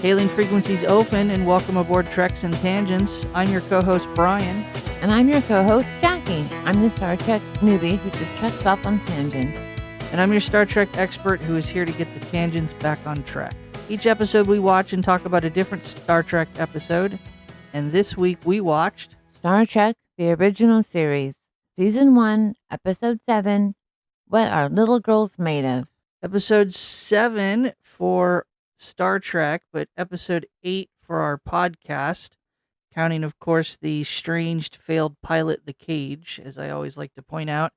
Hailing frequencies open and welcome aboard Treks and Tangents. I'm your co-host Brian. And I'm your co-host Jaci. I'm the Star Trek newbie who just treks off on tangents. And I'm your Star Trek expert who is here to get the tangents back on track. Each episode we watch and talk about a different Star Trek episode. And this week we watched Star Trek, the original series, Season 1, Episode 7, What Are Little Girls Made Of? Episode 7 for Star Trek, but Episode 8 for our podcast, counting, of course, the strange failed pilot, The Cage, as I always like to point out.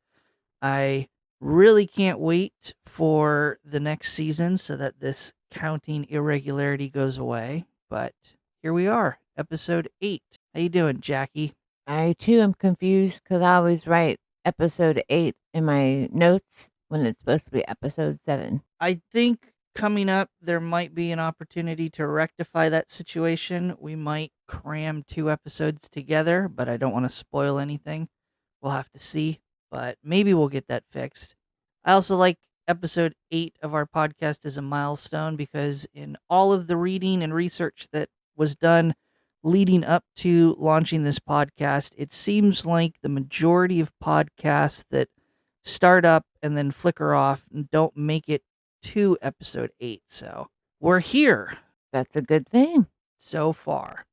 I really can't wait for the next season so that this counting irregularity goes away, but here we are, Episode 8. How you doing, Jaci? I, too, am confused because I always write Episode 8 in my notes when it's supposed to be Episode 7. I think coming up, there might be an opportunity to rectify that situation. We might cram 2 episodes together, but I don't want to spoil anything. We'll have to see, but maybe we'll get that fixed. I also like episode 8 of our podcast as a milestone because in all of the reading and research that was done leading up to launching this podcast, it seems like the majority of podcasts that start up and then flicker off and don't make it to episode 8, so we're here. That's a good thing. So far.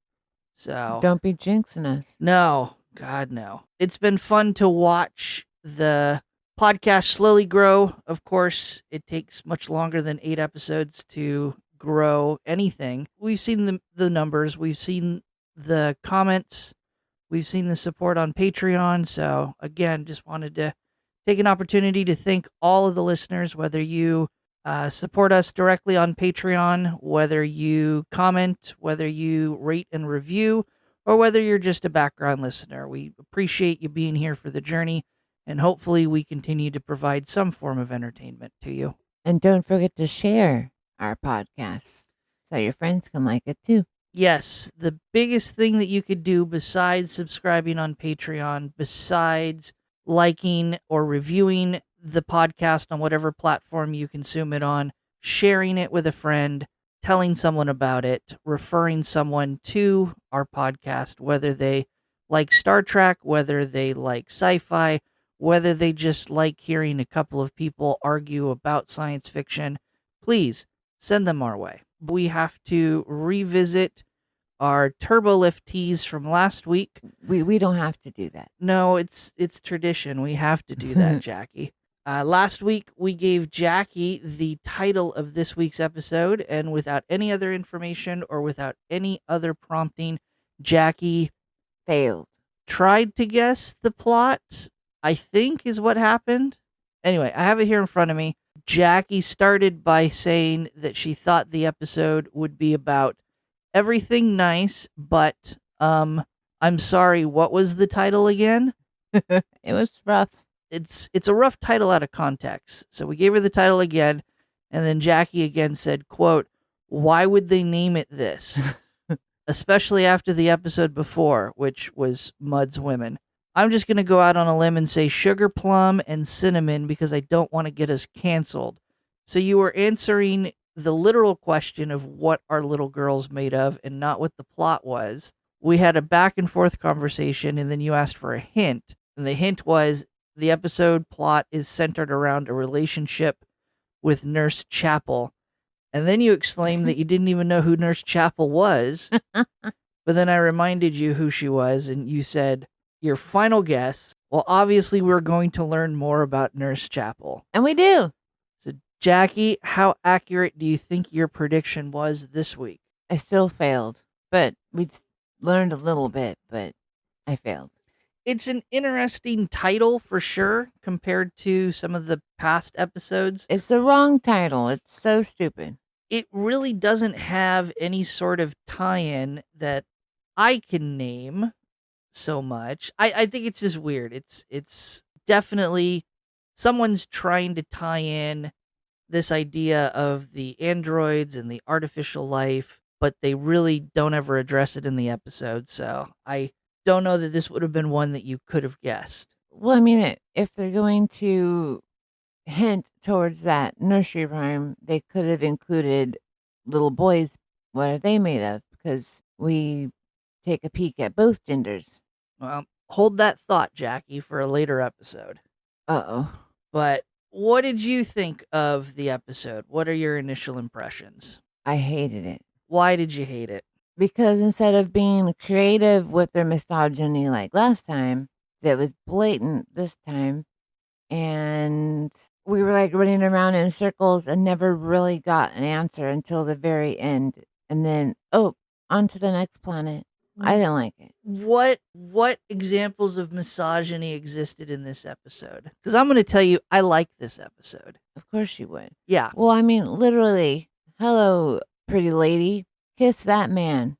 So don't be jinxing us. No, God, no. It's been fun to watch the podcast slowly grow. Of course, it takes much longer than 8 episodes to grow anything. We've seen the numbers. We've seen the comments. We've seen the support on Patreon. So, again, just wanted to take an opportunity to thank all of the listeners, whether you support us directly on Patreon, whether you comment, whether you rate and review, or whether you're just a background listener. We appreciate you being here for the journey, and hopefully we continue to provide some form of entertainment to you. And don't forget to share our podcast so your friends can like it too. Yes, the biggest thing that you could do besides subscribing on Patreon, besides liking or reviewing the podcast on whatever platform you consume it on, sharing it with a friend, telling someone about it, referring someone to our podcast, whether they like Star Trek, whether they like sci-fi, whether they just like hearing a couple of people argue about science fiction, please send them our way. We have to revisit our Turbolift tease from last week. We don't have to do that. No, it's tradition. We have to do that, Jaci. Last week, we gave Jaci the title of this week's episode, and without any other information or without any other prompting, Jaci failed. Tried to guess the plot, I think is what happened. Anyway, I have it here in front of me. Jaci started by saying that she thought the episode would be about everything nice, but, I'm sorry, what was the title again? It was rough. It's a rough title out of context. So we gave her the title again, and then Jaci again said, quote, "Why would they name it this?" Especially after the episode before, which was Mud's Women. I'm just going to go out on a limb and say sugar plum and cinnamon because I don't want to get us canceled. So you were answering the literal question of what are little girls made of and not what the plot was. We had a back and forth conversation, and then you asked for a hint. And the hint was the episode plot is centered around a relationship with Nurse Chapel. And then you exclaimed that you didn't even know who Nurse Chapel was. But then I reminded you who she was, and you said, your final guess. Well, obviously we're going to learn more about Nurse Chapel. And we do. So, Jaci, how accurate do you think your prediction was this week? I still failed, but we learned a little bit, but I failed. It's an interesting title for sure compared to some of the past episodes. It's the wrong title. It's so stupid. It really doesn't have any sort of tie-in that I can name so much. I think it's just weird. It's definitely someone's trying to tie in this idea of the androids and the artificial life, but they really don't ever address it in the episode. So I don't know that this would have been one that you could have guessed. Well, I mean, if they're going to hint towards that nursery rhyme, they could have included little boys. What are they made of? Because we take a peek at both genders. Well, hold that thought, Jaci, for a later episode. Uh-oh. But what did you think of the episode? What are your initial impressions? I hated it. Why did you hate it? Because instead of being creative with their misogyny like last time, that was blatant this time. And we were like running around in circles and never really got an answer until the very end. And then, on to the next planet. I didn't like it. What examples of misogyny existed in this episode? Because I'm going to tell you, I like this episode. Of course you would. Yeah. Well, I mean, literally, hello, pretty lady, kiss that man.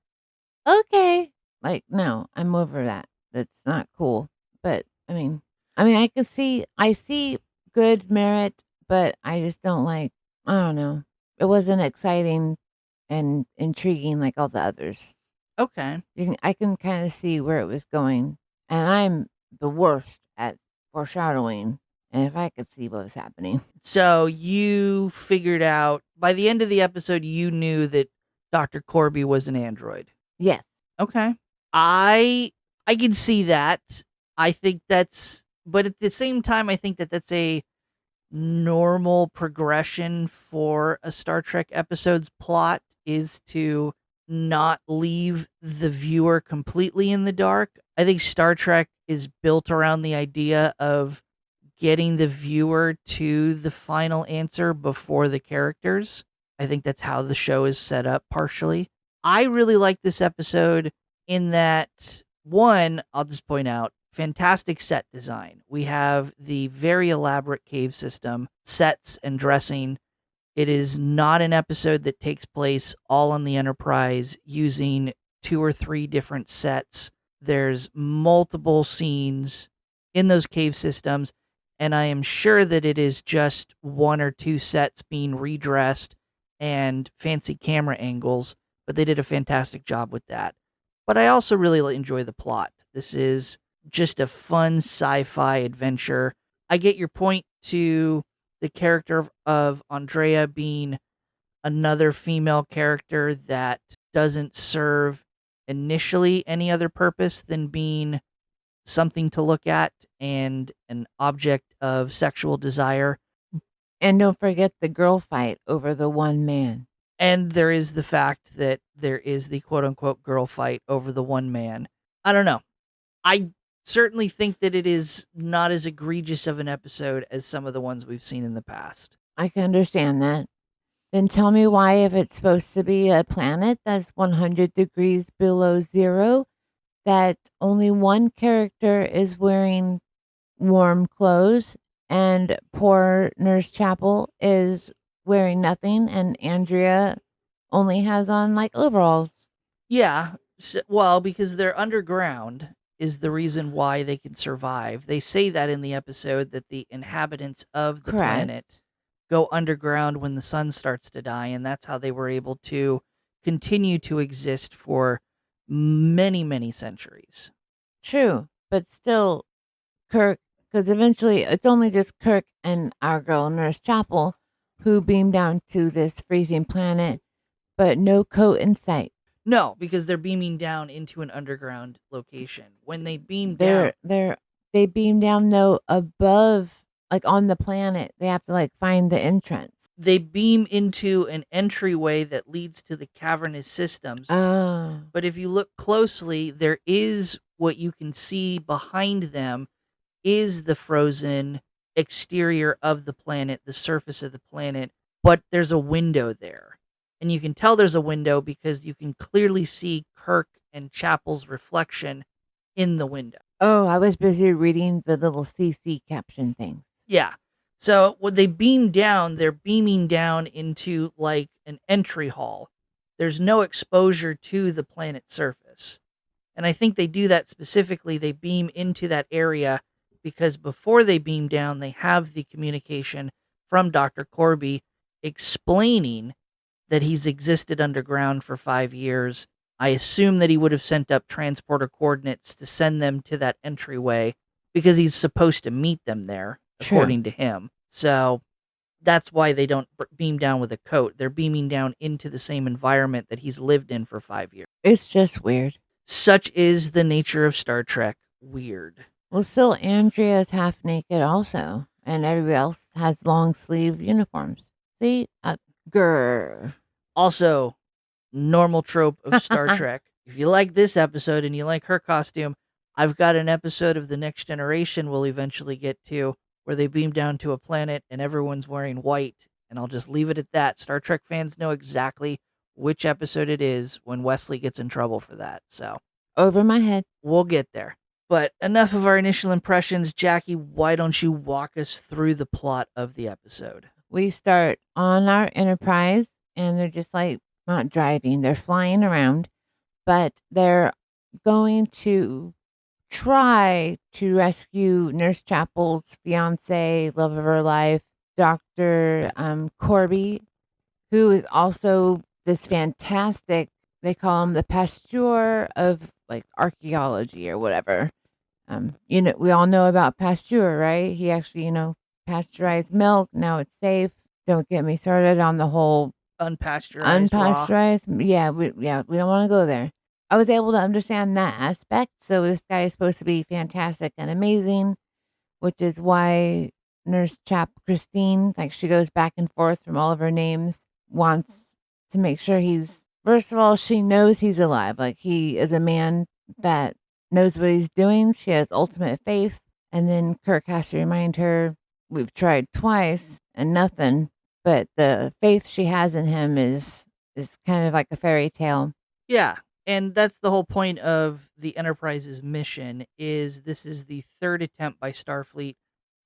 Okay. Like, no, I'm over that. That's not cool. But I see good merit, but I just don't like, I don't know. It wasn't exciting and intriguing like all the others. Okay. I can kind of see where it was going, and I'm the worst at foreshadowing. And if I could see what was happening, So you figured out by the end of the episode, you knew that Dr. Corby was an android. yes, Okay. I can see that. I think but at the same time, I think that that's a normal progression for a Star Trek episode's plot is to not leave the viewer completely in the dark. I think Star Trek is built around the idea of getting the viewer to the final answer before the characters. I think that's how the show is set up partially. I really like this episode in that, one, I'll just point out, fantastic set design. We have the very elaborate cave system, sets and dressing. It is not an episode that takes place all on the Enterprise using 2 or 3 different sets. There's multiple scenes in those cave systems, and I am sure that it is just 1 or 2 sets being redressed and fancy camera angles, but they did a fantastic job with that. But I also really enjoy the plot. This is just a fun sci-fi adventure. I get your point to the character of Andrea being another female character that doesn't serve initially any other purpose than being something to look at and an object of sexual desire. and don't forget the girl fight over the one man. And there is the fact that there is the quote unquote girl fight over the one man. I don't know. I certainly think that it is not as egregious of an episode as some of the ones we've seen in the past. I can understand that. Then tell me why, if it's supposed to be a planet that's 100 degrees below zero, that only one character is wearing warm clothes and poor Nurse Chapel is wearing nothing and Andrea only has on like overalls. Yeah, well, because they're underground is the reason why they can survive. They say that in the episode that the inhabitants of the Correct. planet go underground when the sun starts to die, and that's how they were able to continue to exist for many, many centuries. True, but still, Kirk, because eventually it's only just Kirk and our girl, Nurse Chapel, who beam down to this freezing planet, but no coat in sight. No, because they're beaming down into an underground location. When they beam down, They beam down though above, like on the planet. They have to like find the entrance. they beam into an entryway that leads to the cavernous systems. Oh, But if you look closely, there is what you can see behind them is the frozen exterior of the planet, the surface of the planet, but there's a window there. And you can tell there's a window because you can clearly see Kirk and Chapel's reflection in the window. oh, I was busy reading the little CC caption thing. Yeah. So when they beam down, they're beaming down into like an entry hall. There's no exposure to the planet's surface. And I think they do that specifically. They beam into that area because before they beam down, they have the communication from Dr. Corby explaining that he's existed underground for 5 years. I assume that he would have sent up transporter coordinates to send them to that entryway because he's supposed to meet them there, True. according to him. So that's why they don't beam down with a coat. They're beaming down into the same environment that he's lived in for 5 years. It's just weird. Such is the nature of Star Trek. Weird. Well, still, Andrea's half naked also, and everybody else has long sleeve uniforms. See? Grr. Also, normal trope of Star Trek. If you like this episode and you like her costume, I've got an episode of The Next Generation we'll eventually get to where they beam down to a planet and everyone's wearing white. And I'll just leave it at that. Star Trek fans know exactly which episode it is when Wesley gets in trouble for that. So, over my head. We'll get there. But enough of our initial impressions. Jaci, why don't you walk us through the plot of the episode? We start on our Enterprise, and they're just like not driving, they're flying around, but they're going to try to rescue Nurse Chapel's fiance, love of her life, Dr. Corby, who is also this fantastic, they call him the Pasteur of like archaeology or whatever. We all know about Pasteur, right? He actually, pasteurized milk. Now it's safe. Don't get me started on the whole unpasteurized. Yeah, we don't want to go there. I was able to understand that aspect. So this guy is supposed to be fantastic and amazing, which is why Nurse Chap Christine, like she goes back and forth from all of her names, wants to make sure first of all, she knows he's alive. Like he is a man that knows what he's doing. She has ultimate faith. And then Kirk has to remind her, we've tried twice and nothing. But the faith she has in him is kind of like a fairy tale. Yeah. And that's the whole point of the Enterprise's mission is this is the third attempt by Starfleet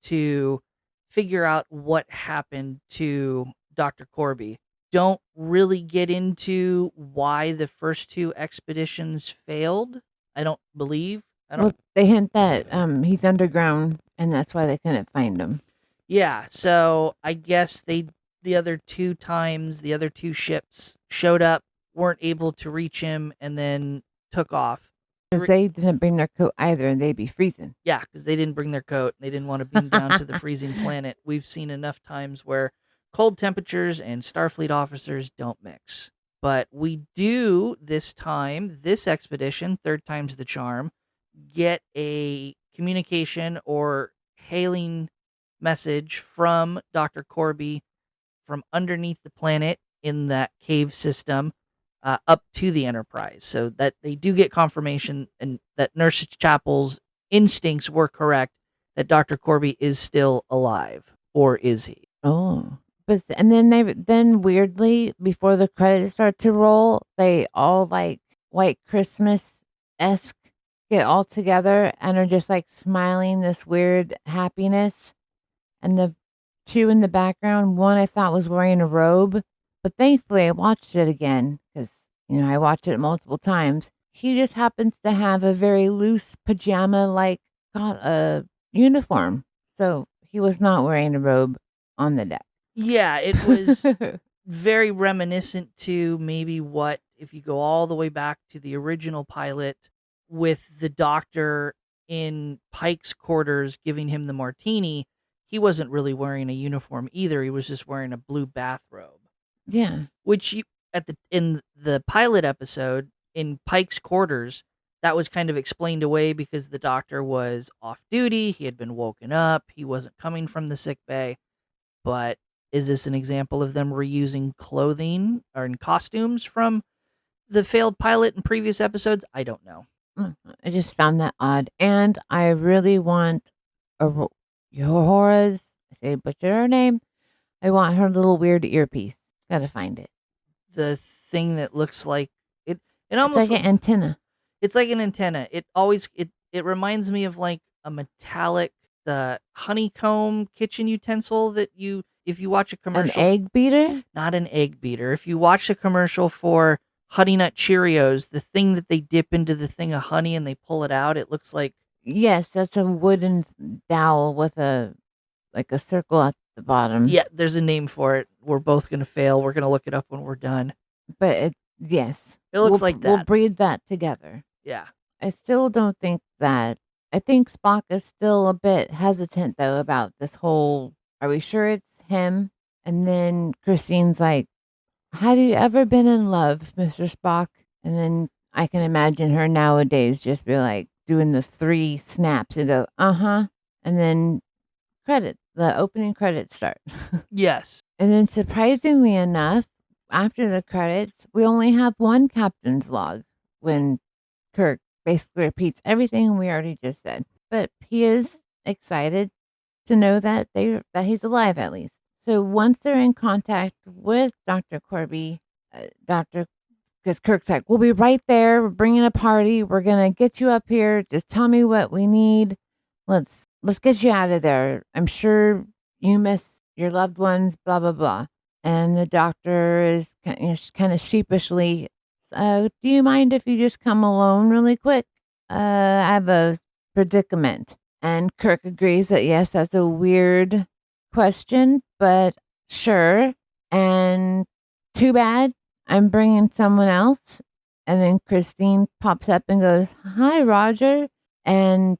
to figure out what happened to Dr. Corby. Don't really get into why the first two expeditions failed. I don't believe. Well, they hint that he's underground, and that's why they couldn't find him. Yeah, so I guess the other two times, the other two ships showed up, weren't able to reach him, and then took off. Because they didn't bring their coat either, and they'd be freezing. Yeah, because they didn't bring their coat. They didn't want to beam down to the freezing planet. We've seen enough times where cold temperatures and Starfleet officers don't mix. But we do this time, this expedition, third time's the charm, get a communication or hailing message from Dr. Corby from underneath the planet in that cave system up to the Enterprise. So that they do get confirmation and that Nurse Chapel's instincts were correct, that Dr. Corby is still alive. Or is he? Oh. But and then weirdly, before the credits start to roll, they all like White Christmas-esque get all together and are just like smiling this weird happiness. And the two in the background, one I thought was wearing a robe, but thankfully I watched it again because, I watched it multiple times. He just happens to have a very loose pajama-like uniform. So he was not wearing a robe on the deck. Yeah, it was very reminiscent to maybe what, if you go all the way back to the original pilot with the doctor in Pike's quarters giving him the martini, he wasn't really wearing a uniform either. He was just wearing a blue bathrobe. Yeah. Which in the pilot episode, in Pike's quarters, that was kind of explained away because the doctor was off duty. He had been woken up. He wasn't coming from the sick bay. But is this an example of them reusing clothing or in costumes from the failed pilot in previous episodes? I don't know. I just found that odd. And I really want Yohora's, I say butcher her name. I want her little weird earpiece. Gotta find it. The thing that looks like it almost it's like an antenna. It's like an antenna. It reminds me of like a metallic, the honeycomb kitchen utensil that if you watch a commercial. An egg beater? Not an egg beater. If you watch a commercial for Honey Nut Cheerios, the thing that they dip into the thing of honey and they pull it out, it looks like. Yes, that's a wooden dowel with a circle at the bottom. Yeah, there's a name for it. We're both going to fail. We're going to look it up when we're done. But yes. It looks like that. We'll breed that together. Yeah. I still don't think that I think Spock is still a bit hesitant though about this whole. Are we sure it's him? And then Christine's like, "Have you ever been in love, Mr. Spock?" And then I can imagine her nowadays just be like doing the 3 snaps and go, "Uh-huh." And then the opening credits start. Yes. And then surprisingly enough, after the credits, we only have one captain's log when Kirk basically repeats everything we already just said. But he is excited to know that he's alive at least. So once they're in contact with Dr. Corby, because Kirk's like, "We'll be right there. We're bringing a party. We're gonna get you up here. Just tell me what we need. Let's get you out of there. I'm sure you miss your loved ones. Blah blah blah." And the doctor is kind of sheepishly, "Do you mind if you just come alone really quick? I have a predicament." And Kirk agrees that yes, that's a weird question, but sure. And too bad, I'm bringing someone else. And then Christine pops up and goes, "Hi, Roger." And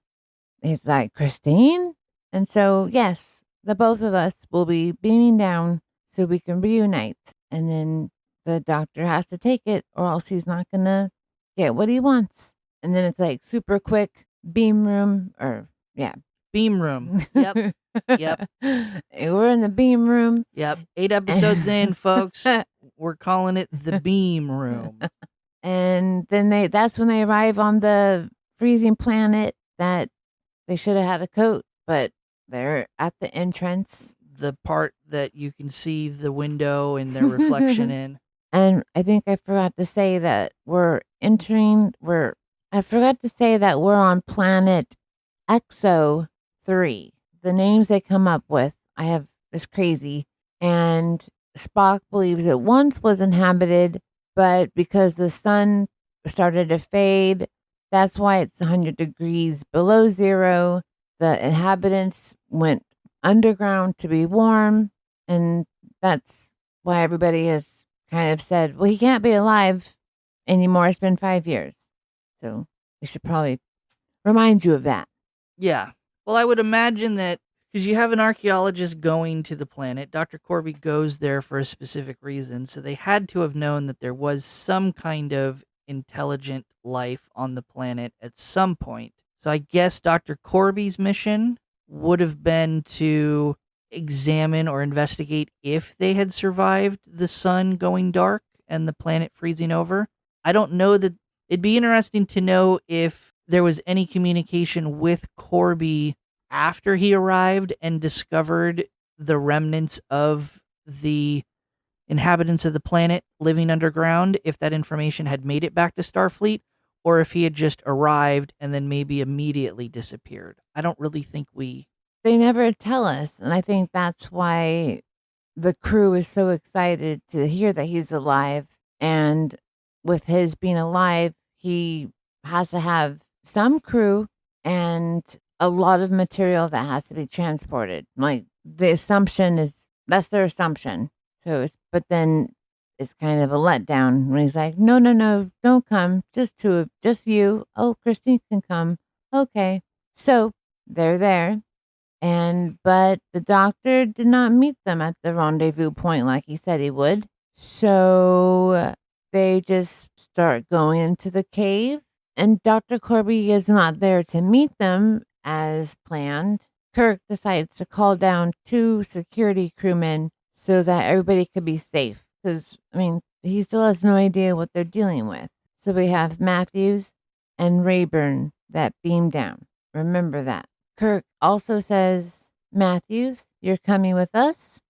he's like, "Christine?" And so, yes, the both of us will be beaming down so we can reunite. And then the doctor has to take it or else he's not going to get what he wants. And then it's like super quick beam room Beam room. Yep. Yep. We're in the beam room. Yep. 8 episodes in, folks. We're calling it the beam room. And then that's when they arrive on the freezing planet that they should have had a coat, but they're at the entrance. The part that you can see the window and their reflection in. And I think I forgot to say that we're on planet Exo 3. The names they come up with, is crazy. And Spock believes it once was inhabited, but because the sun started to fade, that's why it's 100 degrees below zero. The inhabitants went underground to be warm, and that's why everybody has kind of said, "Well, he can't be alive anymore. It's been 5 years." So we should probably remind you of that. Yeah. Well, I would imagine that because you have an archaeologist going to the planet, Dr. Corby goes there for a specific reason. So they had to have known that there was some kind of intelligent life on the planet at some point. So I guess Dr. Corby's mission would have been to examine or investigate if they had survived the sun going dark and the planet freezing over. I don't know that it'd be interesting to know if there was any communication with Corby after he arrived and discovered the remnants of the inhabitants of the planet living underground, if that information had made it back to Starfleet, or if he had just arrived and then maybe immediately disappeared. I don't really think They never tell us, and I think that's why the crew is so excited to hear that he's alive. And with his being alive, he has to have some crew and a lot of material that has to be transported. Like the assumption is that's their assumption. But then it's kind of a letdown when he's like, "No, no, no, don't come. Just you. Oh, Christine can come. Okay." So they're there. But the doctor did not meet them at the rendezvous point like he said he would. So they just start going into the cave, and Dr. Corby is not there to meet them as planned. Kirk decides to call down 2 security crewmen so that everybody could be safe. Because, he still has no idea what they're dealing with. So we have Matthews and Rayburn that beam down. Remember that. Kirk also says, "Matthews, you're coming with us.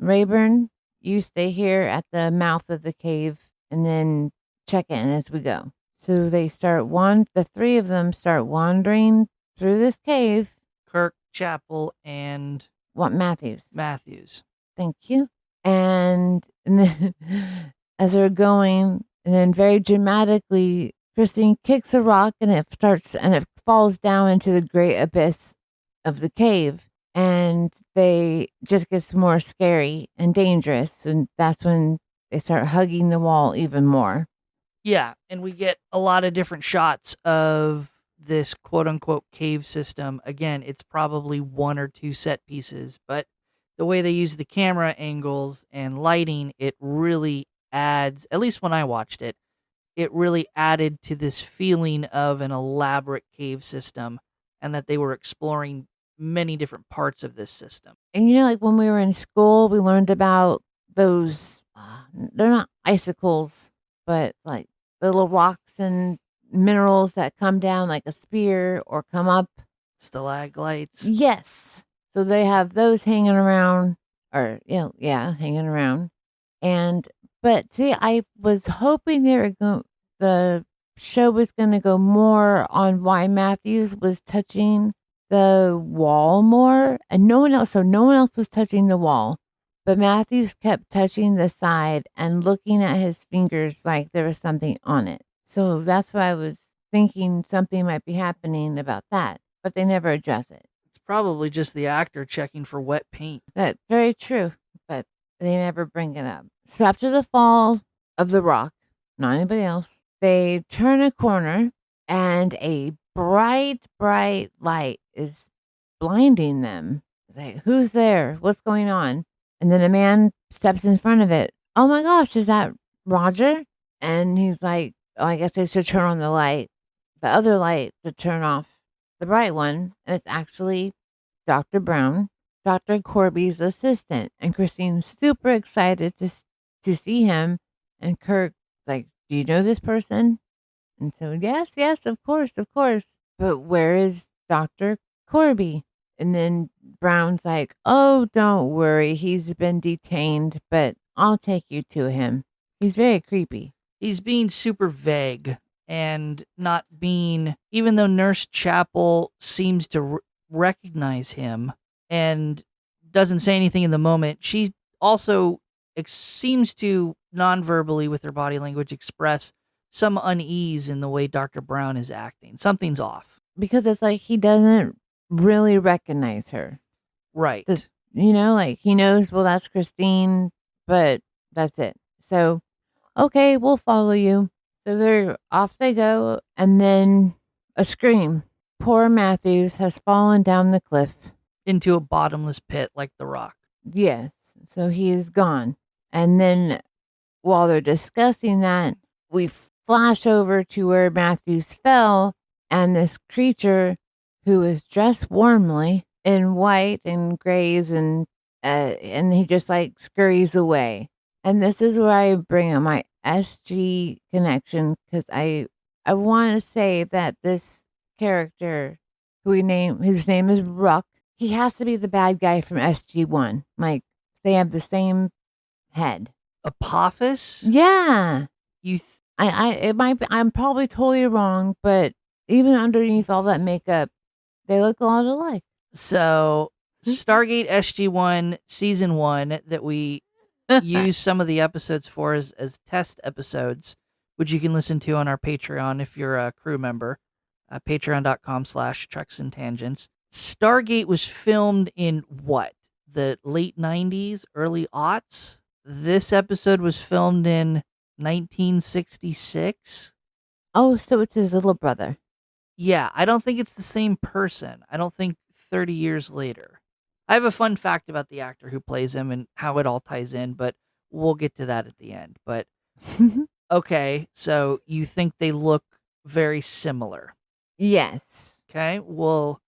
Rayburn, you stay here at the mouth of the cave and then check in as we go." So they the 3 of them start wandering through this cave. Kirk, Chapel, and Matthews. Thank you. And then, as they're going, and then very dramatically, Christine kicks a rock and it falls down into the great abyss of the cave. And they just gets more scary and dangerous. And that's when they start hugging the wall even more. Yeah, and we get a lot of different shots of this quote unquote cave system. Again, it's probably one or two set pieces, but the way they use the camera angles and lighting, it really adds, at least when I watched it, it really added to this feeling of an elaborate cave system and that they were exploring many different parts of this system. And like when we were in school, we learned about those, they're not icicles, but like the little rocks and minerals that come down like a spear or come up. Stalagmites. Yes. So they have those hanging around, or, hanging around. But see, I was hoping the show was going to go more on why Matthews was touching the wall more, and no one else was touching the wall, but Matthews kept touching the side and looking at his fingers like there was something on it. So that's why I was thinking something might be happening about that, but they never address it. It's probably just the actor checking for wet paint. That's very true, but they never bring it up. So after the fall of the rock, not anybody else, they turn a corner and a bright light is blinding them. It's like, who's there? What's going on? And then a man steps in front of it. Oh my gosh, is that Roger? And he's like, oh, I guess I should turn on the light, the other light, to turn off the bright one. And it's actually Dr. Brown, Dr. Corby's assistant. And Christine's super excited to see him. And Kirk's like, do you know this person? And so, yes, of course. But where is Dr. Corby? And then Brown's like, oh, don't worry. He's been detained, but I'll take you to him. He's very creepy. He's being super vague and not being, even though Nurse Chapel seems to recognize him and doesn't say anything in the moment, she also seems to non-verbally with her body language express some unease in the way Dr. Brown is acting. Something's off. Because it's like he doesn't really recognize her. Right. Like he knows, well, that's Christine, but that's it. So, okay, we'll follow you. So they're off they go, and then a scream. Poor Matthews has fallen down the cliff. Into a bottomless pit like the rock. Yes. So he is gone. And then while they're discussing that, we flash over to where Matthews fell, and this creature who is dressed warmly in white and grays, and he just like scurries away. And this is where I bring up my SG connection, because I want to say that this character whose name is Rook, he has to be the bad guy from SG1. Like, they have the same head. Apophis? Yeah. It might be, I'm probably totally wrong, but even underneath all that makeup, they look a lot alike. So, Stargate SG1 Season 1 that we use some of the episodes for as test episodes, which you can listen to on our Patreon if you're a crew member, patreon.com/trucksandtangents. Stargate was filmed in what? The late 90s, early aughts? This episode was filmed in 1966. Oh, so it's his little brother. Yeah, I don't think it's the same person. I don't think 30 years later. I have a fun fact about the actor who plays him and how it all ties in, but we'll get to that at the end. But okay, so you think they look very similar? Yes. Okay, well,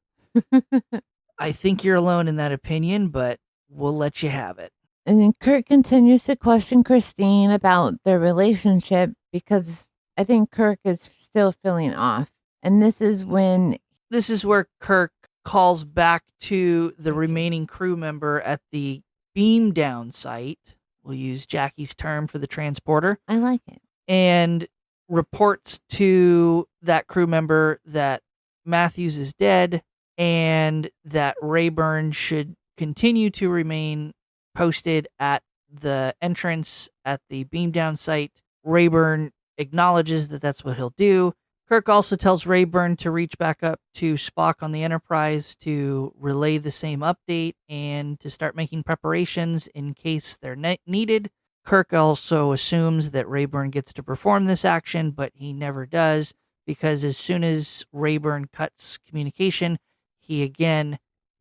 I think you're alone in that opinion, but we'll let you have it. And then Kirk continues to question Christine about their relationship, because I think Kirk is still feeling off. And this is where Kirk calls back to the remaining crew member at the beam down site. We'll use Jaci's term for the transporter. I like it. And reports to that crew member that Matthews is dead and that Rayburn should continue to remain posted at the entrance at the beam down site. Rayburn acknowledges that that's what he'll do. Kirk also tells Rayburn to reach back up to Spock on the Enterprise to relay the same update and to start making preparations in case they're needed. Kirk also assumes that Rayburn gets to perform this action, but he never does. because as soon as Rayburn cuts communication, he again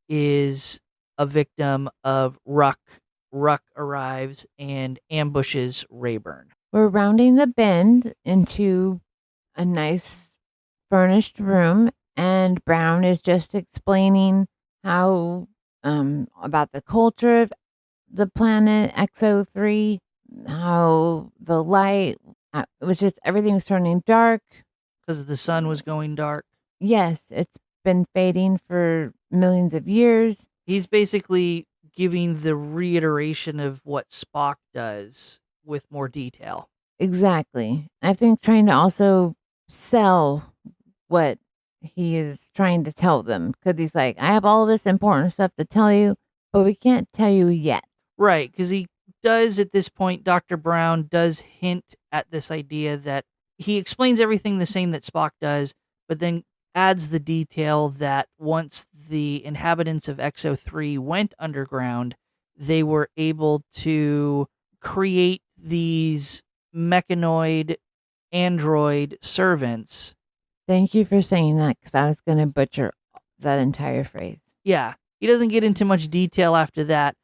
is a victim of Ruck. Ruck arrives and ambushes Rayburn. We're rounding the bend into a nice furnished room, and Brown is just explaining how about the culture of the planet XO3, how the light it was just everything was turning dark because the sun was going dark. Yes, it's been fading for millions of years. He's basically giving the reiteration of what Spock does with more detail. Exactly. I think trying to also sell what he is trying to tell them, because he's like, I have all this important stuff to tell you, but we can't tell you yet. Right, because he does at this point, Dr. Brown does hint at this idea that he explains everything the same that Spock does, but then adds the detail that once the inhabitants of XO3 went underground, they were able to create these mechanoid android servants. Thank you for saying that, because I was going to butcher that entire phrase. Yeah, he doesn't get into much detail after that.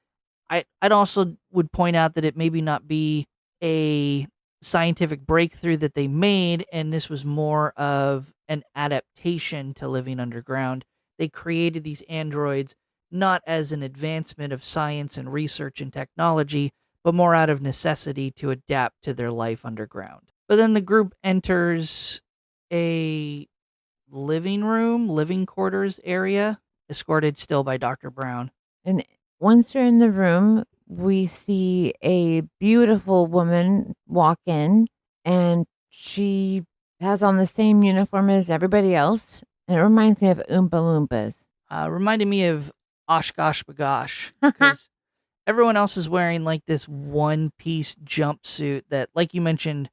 I'd also would point out that it maybe not be a scientific breakthrough that they made, and this was more of an adaptation to living underground. They created these androids not as an advancement of science and research and technology, but more out of necessity to adapt to their life underground. But then the group enters a living quarters area, escorted still by Dr. Brown. And once they're in the room, we see a beautiful woman walk in, and she has on the same uniform as everybody else. And it reminds me of Oompa Loompas. Reminded me of Oshkosh Bagosh, because everyone else is wearing like this one-piece jumpsuit that, like you mentioned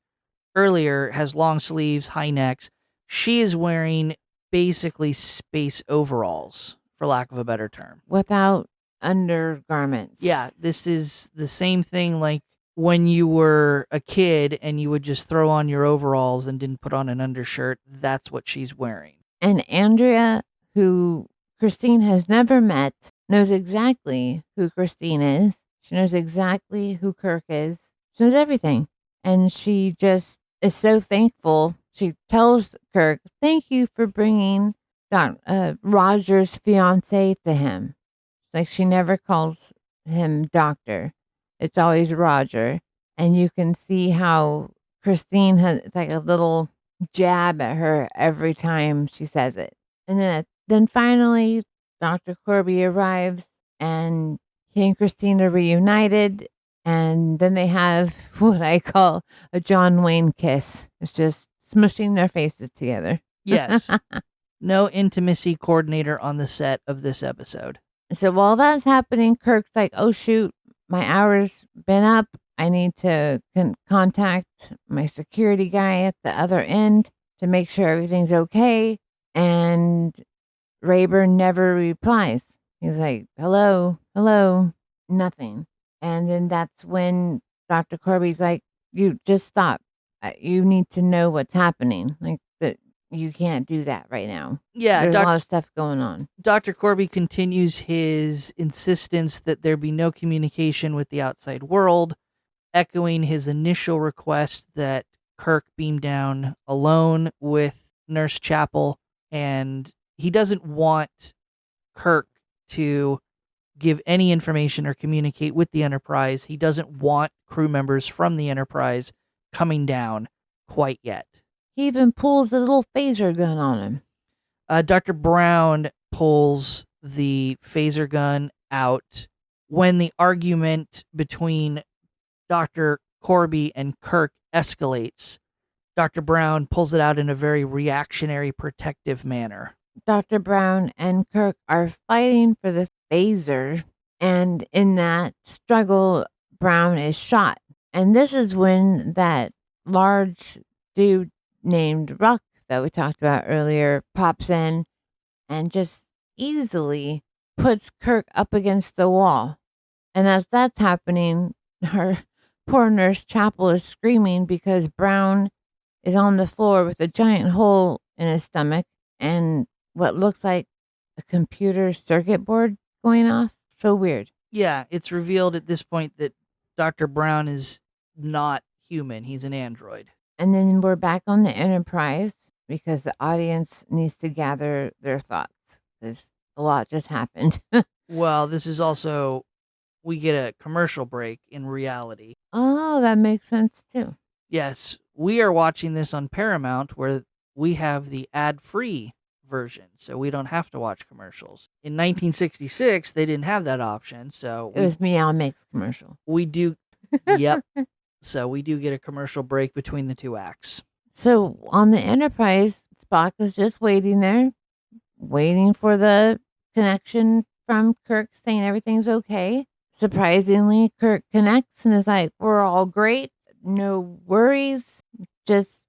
earlier, has long sleeves, high necks. She is wearing basically space overalls, for lack of a better term. Without undergarments. Yeah, this is the same thing like when you were a kid and you would just throw on your overalls and didn't put on an undershirt. That's what she's wearing. And Andrea, who Christine has never met, knows exactly who Christine is. She knows exactly who Kirk is. She knows everything. And she just is so thankful. She tells Kirk, thank you for bringing Roger's fiance to him. Like, she never calls him doctor. It's always Roger. And you can see how Christine has like a little jab at her every time she says it. And then finally, Dr. Corby arrives, and he and Christine are reunited. And then they have what I call a John Wayne kiss. It's just smushing their faces together. Yes. No intimacy coordinator on the set of this episode. So while that's happening, Kirk's like, oh, shoot, my hour's been up. I need to contact my security guy at the other end to make sure everything's okay. And Rayburn never replies. He's like, hello, nothing. And then that's when Dr. Corby's like, you just stop. You need to know what's happening. Like, that you can't do that right now. Yeah, there's a lot of stuff going on. Dr. Corby continues his insistence that there be no communication with the outside world, echoing his initial request that Kirk beam down alone with Nurse Chapel, and he doesn't want Kirk to give any information or communicate with the Enterprise. He doesn't want crew members from the Enterprise coming down quite yet. He even pulls the little phaser gun on him. Dr. Brown pulls the phaser gun out when the argument between Dr. Corby and Kirk escalates. Dr. Brown pulls it out in a very reactionary, protective manner. Dr. Brown and Kirk are fighting for the phaser, and in that struggle, Brown is shot. And this is when that large dude named Ruck that we talked about earlier pops in and just easily puts Kirk up against the wall. And as that's happening, her poor Nurse Chapel is screaming because Brown is on the floor with a giant hole in his stomach and what looks like a computer circuit board going off. So weird. Yeah, it's revealed at this point that Dr. Brown is not human. He's an android. And then we're back on the Enterprise because the audience needs to gather their thoughts because a lot just happened. Well, this is also, we get a commercial break in reality. Oh, that makes sense too. Yes, we are watching this on Paramount where we have the ad-free version, so we don't have to watch commercials. In 1966, they didn't have that option, so It was Meow Mix commercial. we do, yep. So we do get a commercial break between the two acts. So on the Enterprise, Spock is just waiting there, waiting for the connection from Kirk saying everything's okay. Surprisingly, Kirk connects and is like, we're all great. No worries. Just,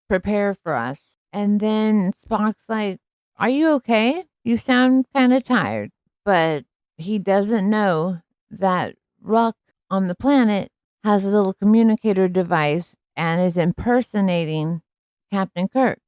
prepare for us. And then Spock's like, are you okay? You sound kind of tired. But he doesn't know that Ruck on the planet has a little communicator device and is impersonating Captain Kirk.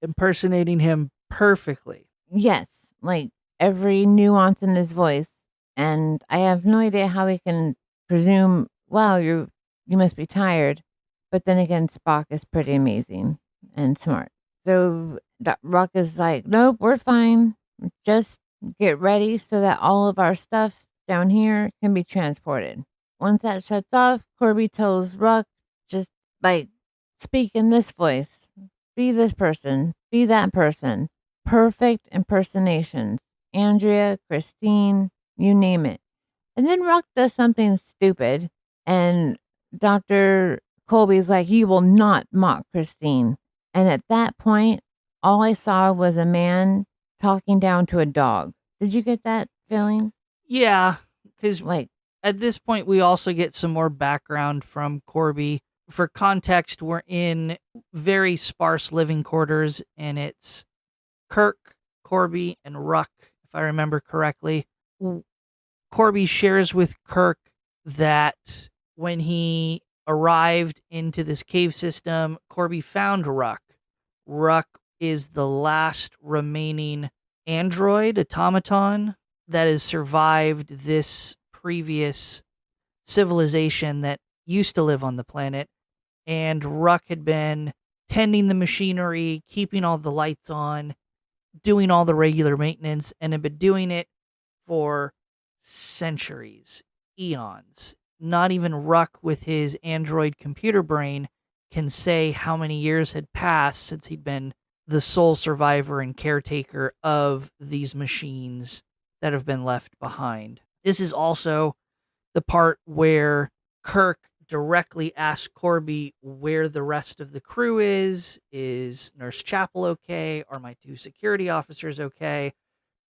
Impersonating him perfectly. Yes, like every nuance in his voice. And I have no idea how he can presume, wow, you must be tired. But then again, Spock is pretty amazing and smart. So Ruck is like, nope, we're fine. Just get ready so that all of our stuff down here can be transported. Once that shuts off, Corby tells Ruck, just like, speak in this voice. Be this person. Be that person. Perfect impersonations. Andrea, Christine, you name it. And then Ruck does something stupid, and Dr. Colby's like, you will not mock Christine. And at that point, all I saw was a man talking down to a dog. Did you get that feeling? Yeah, because Like, at this point, we also get some more background from Corby. For context, we're in very sparse living quarters, and it's Kirk, Corby, and Ruck, if I remember correctly. Corby shares with Kirk that when he arrived into this cave system, Corby found Ruck. Ruck is the last remaining android automaton that has survived this previous civilization that used to live on the planet. And Ruck had been tending the machinery, keeping all the lights on, doing all the regular maintenance, and had been doing it for centuries, eons. Not even Ruck, with his android computer brain, can say how many years had passed since he'd been the sole survivor and caretaker of these machines that have been left behind. This is also the part where Kirk directly asks Corby where the rest of the crew is. Is Nurse Chapel okay? Are my two security officers okay?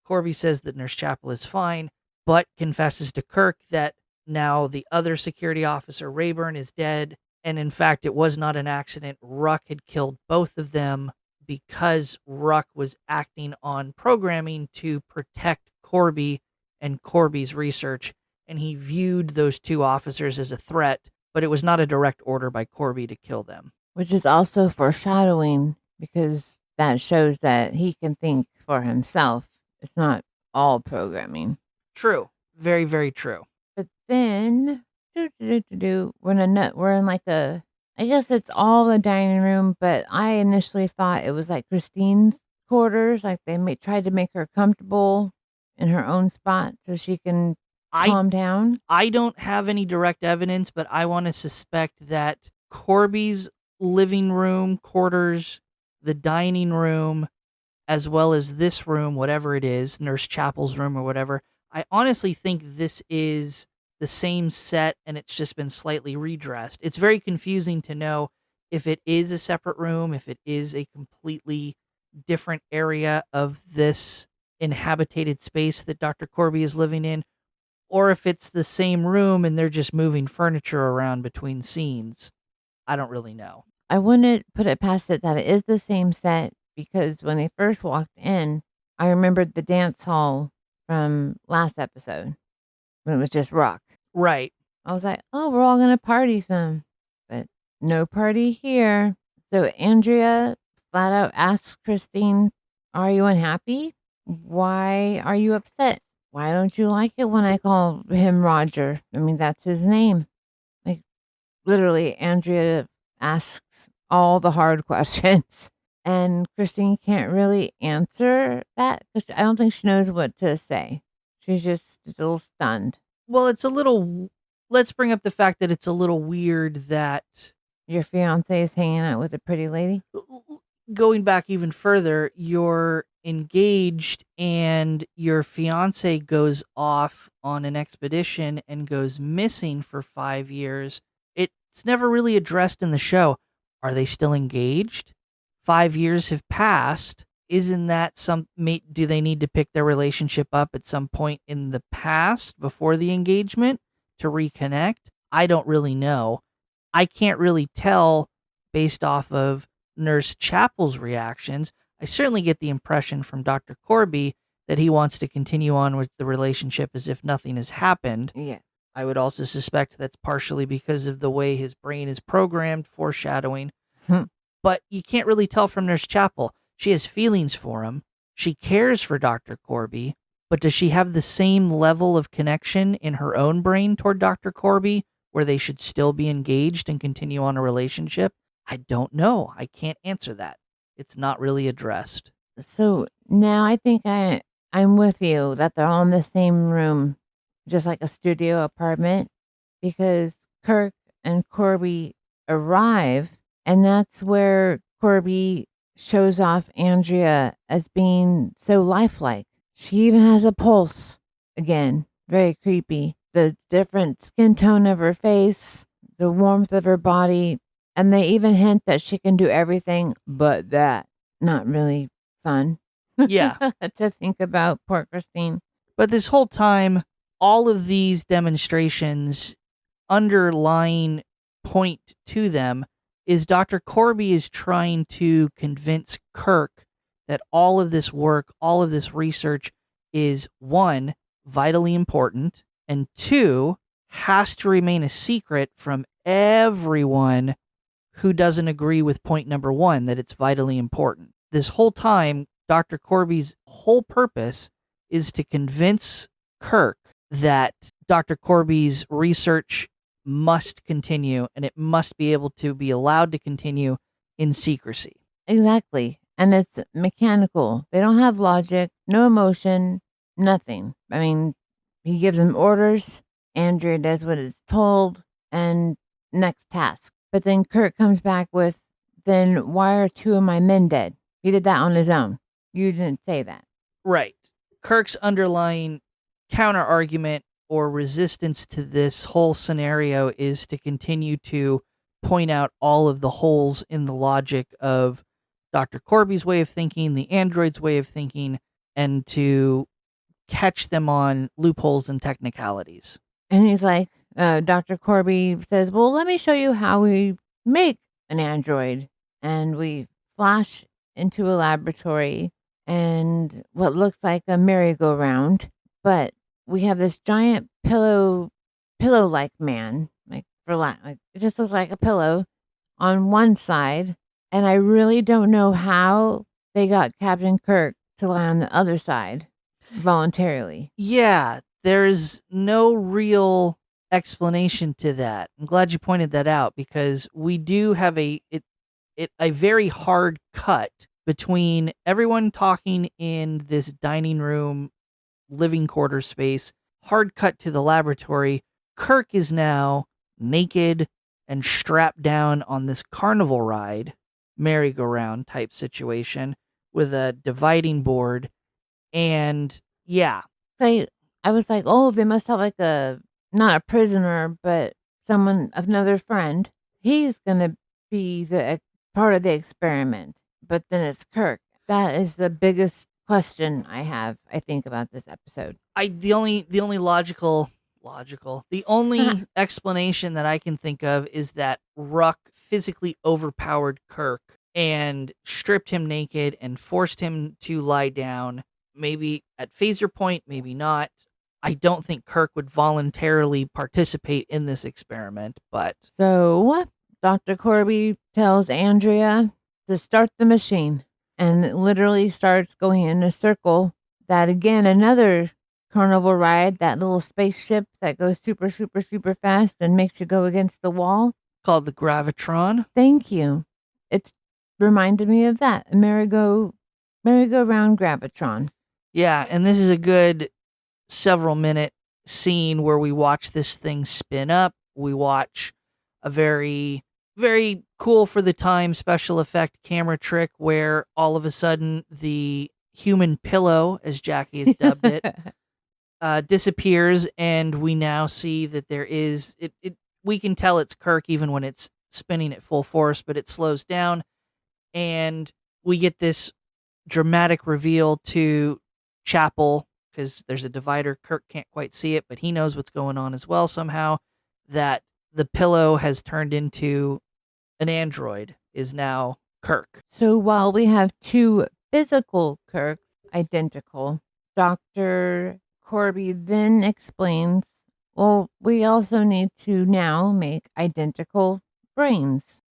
Corby says that Nurse Chapel is fine, but confesses to Kirk that now the other security officer, Rayburn, is dead. And in fact, it was not an accident. Ruck had killed both of them because Ruck was acting on programming to protect Corby and Corby's research. And he viewed those two officers as a threat, but it was not a direct order by Corby to kill them. which is also foreshadowing because that shows that he can think for himself. It's not all programming. True. Very, very true. But then we're in like a, I guess it's all the dining room, but I initially thought it was like Christine's quarters, like they tried to make her comfortable in her own spot so she can calm down. I don't have any direct evidence, but I want to suspect that Corby's living room quarters, the dining room, as well as this room, whatever it is, Nurse Chapel's room or whatever, I honestly think this is the same set and it's just been slightly redressed. It's very confusing to know if it is a separate room, if it is a completely different area of this inhabited space that Dr. Corby is living in, or if it's the same room and they're just moving furniture around between scenes. I don't really know. I wouldn't put it past it that it is the same set because when they first walked in, I remembered the dance hall from last episode when it was just rock. Right. I was like, oh, we're all going to party some, but no party here. So Andrea flat out asks Christine, "Are you unhappy? Why are you upset? Why don't you like it when I call him Roger? I mean, that's his name." Like, literally, Andrea asks all the hard questions. And Christine can't really answer that because I don't think she knows what to say. She's just still stunned. Well, let's bring up the fact that it's a little weird that Your fiance is hanging out with a pretty lady? going back even further, you're engaged and your fiance goes off on an expedition and goes missing for 5 years. It's never really addressed in the show. Are they still engaged? 5 years have passed. Isn't that do they need to pick their relationship up at some point in the past before the engagement to reconnect? I don't really know. I can't really tell based off of Nurse Chapel's reactions. I certainly get the impression from Dr. Corby that he wants to continue on with the relationship as if nothing has happened. Yeah. I would also suspect that's partially because of the way his brain is programmed, foreshadowing. But you can't really tell from Nurse Chapel. She has feelings for him. She cares for Dr. Corby. But does she have the same level of connection in her own brain toward Dr. Corby where they should still be engaged and continue on a relationship? I don't know. I can't answer that. It's not really addressed. So now I think I'm with you that they're all in the same room, just like a studio apartment, because Kirk and Corby arrive, and that's where Corby shows off Andrea as being so lifelike. She even has a pulse. Again, very creepy. The different skin tone of her face, the warmth of her body, and they even hint that she can do everything but that. Not really fun. Yeah. To think about poor Christine. But this whole time, all of these demonstrations, underlying point to them is Dr. Corby is trying to convince Kirk that all of this work, all of this research is, one, vitally important, and two, has to remain a secret from everyone who doesn't agree with point number one, that it's vitally important. This whole time, Dr. Corby's whole purpose is to convince Kirk that Dr. Corby's research must continue and it must be able to be allowed to continue in secrecy. Exactly. And it's mechanical. They don't have logic, no emotion, nothing. I mean, he gives them orders, Andrea does what is told, and next task. But then Kirk comes back with, then why are two of my men dead? He did that on his own. You didn't say that. Right. Kirk's underlying counter argument or resistance to this whole scenario is to continue to point out all of the holes in the logic of Dr. Corby's way of thinking, the android's way of thinking, and to catch them on loopholes and technicalities. And he's like, Dr. Corby says, well, let me show you how we make an android. And we flash into a laboratory and what looks like a merry-go-round, but we have this giant pillow-like man, like it just looks like a pillow on one side, and I really don't know how they got Captain Kirk to lie on the other side voluntarily. Yeah, there's no real explanation to that. I'm glad you pointed that out because we do have a very hard cut between everyone talking in this dining room, living quarter space, hard cut to the laboratory. Kirk is now naked and strapped down on this carnival ride, merry-go-round type situation with a dividing board. And yeah. I was like, oh, they must have like not a prisoner, but another friend. He's going to be the part of the experiment. But then it's Kirk. That is the biggest question I have, I think, about this episode. The only explanation that I can think of is that Ruck physically overpowered Kirk and stripped him naked and forced him to lie down, maybe at phaser point, maybe not. I don't think Kirk would voluntarily participate in this experiment, but... So, Dr. Corby tells Andrea to start the machine, and it literally starts going in a circle. That again, another carnival ride, that little spaceship that goes super, super, super fast and makes you go against the wall. Called the Gravitron. Thank you. It's reminded me of that. A merry-go-round Gravitron. Yeah, and this is a good several minute scene where we watch this thing spin up. We watch a very, very cool for the time special effect camera trick where all of a sudden the human pillow, as Jaci has dubbed it, disappears, and we now see that there is we can tell it's Kirk even when it's spinning at full force, but it slows down, and we get this dramatic reveal to Chapel, because there's a divider. Kirk can't quite see it, but he knows what's going on as well somehow, that the pillow has turned into an android, is now Kirk. So while we have two physical Kirks identical, Dr. Corby then explains, well, we also need to now make identical brains,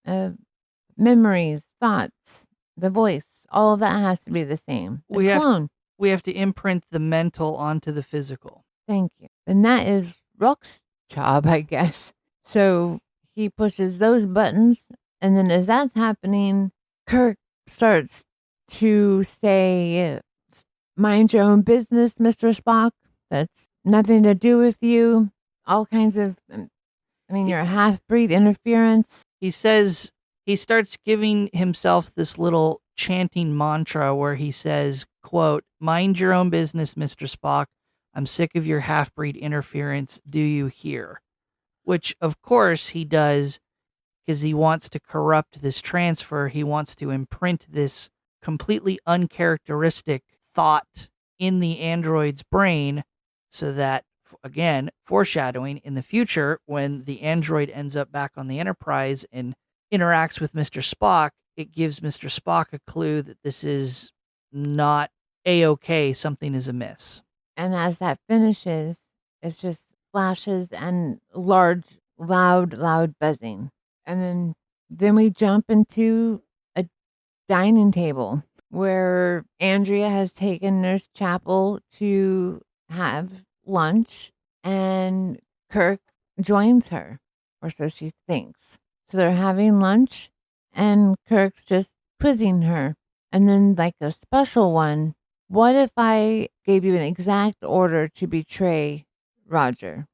memories, thoughts, the voice, all of that has to be the same. We have to imprint the mental onto the physical. Thank you. And that is Rock's job, I guess. So he pushes those buttons, and then as that's happening, Kirk starts to say, mind your own business, Mr. Spock. That's nothing to do with you. All kinds of, you're a half-breed interference. He says, he starts giving himself this little chanting mantra where he says, quote, mind your own business, Mr. Spock. I'm sick of your half-breed interference. Do you hear? Which, of course, he does because he wants to corrupt this transfer. He wants to imprint this completely uncharacteristic thought in the android's brain so that, again, foreshadowing in the future when the android ends up back on the Enterprise and interacts with Mr. Spock, it gives Mr. Spock a clue that this is not A-okay, something is amiss. And as that finishes, it's just flashes and large, loud buzzing. And then we jump into a dining table where Andrea has taken Nurse Chapel to have lunch, and Kirk joins her, or so she thinks. So they're having lunch, and Kirk's just quizzing her. And then, like a special one, what if I gave you an exact order to betray Roger?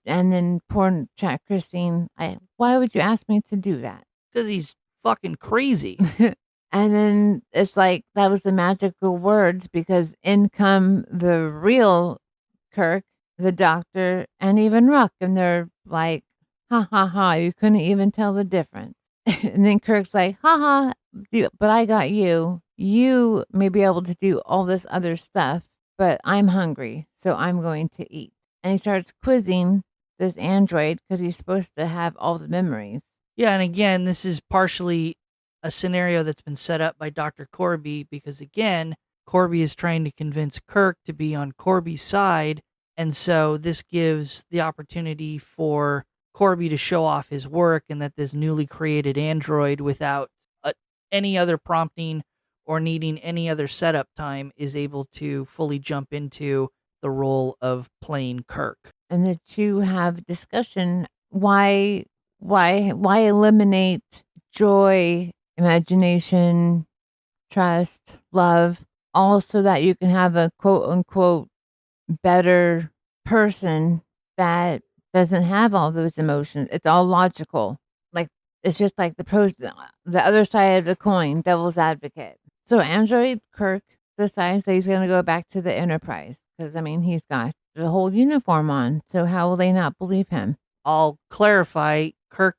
And then poor chat Christine, why would you ask me to do that? Because he's fucking crazy. And then it's like, that was the magical words, because in come the real Kirk, the doctor, and even Ruck. And they're like, ha ha ha, you couldn't even tell the difference. And then Kirk's like, ha ha, but I got you. You may be able to do all this other stuff, but I'm hungry, so I'm going to eat. And he starts quizzing this android because he's supposed to have all the memories. Yeah, and again, this is partially a scenario that's been set up by Dr. Corby because, again, Corby is trying to convince Kirk to be on Corby's side, and so this gives the opportunity for Corby to show off his work, and that this newly created android, without any other prompting or needing any other setup time, is able to fully jump into the role of playing Kirk. And the two have discussion. Why eliminate joy, imagination, trust, love, all so that you can have a quote unquote better person that doesn't have all those emotions. It's all logical. Like, it's just like the other side of the coin, devil's advocate. So Android Kirk decides that he's going to go back to the Enterprise because, he's got the whole uniform on. So how will they not believe him? I'll clarify, Kirk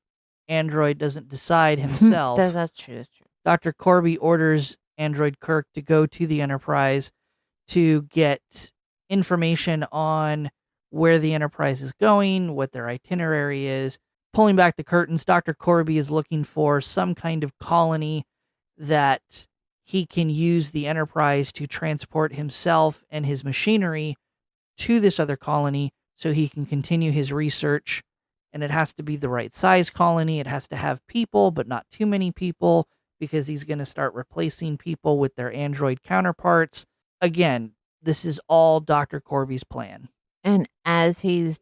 Android doesn't decide himself. That's true. That's true. Dr. Corby orders Android Kirk to go to the Enterprise to get information on where the Enterprise is going, what their itinerary is. Pulling back the curtains, Dr. Corby is looking for some kind of colony that he can use the Enterprise to transport himself and his machinery to this other colony so he can continue his research and it has to be the right size colony. It has to have people, but not too many people, because he's going to start replacing people with their android counterparts. Again, this is all Dr. Corby's plan. And as he's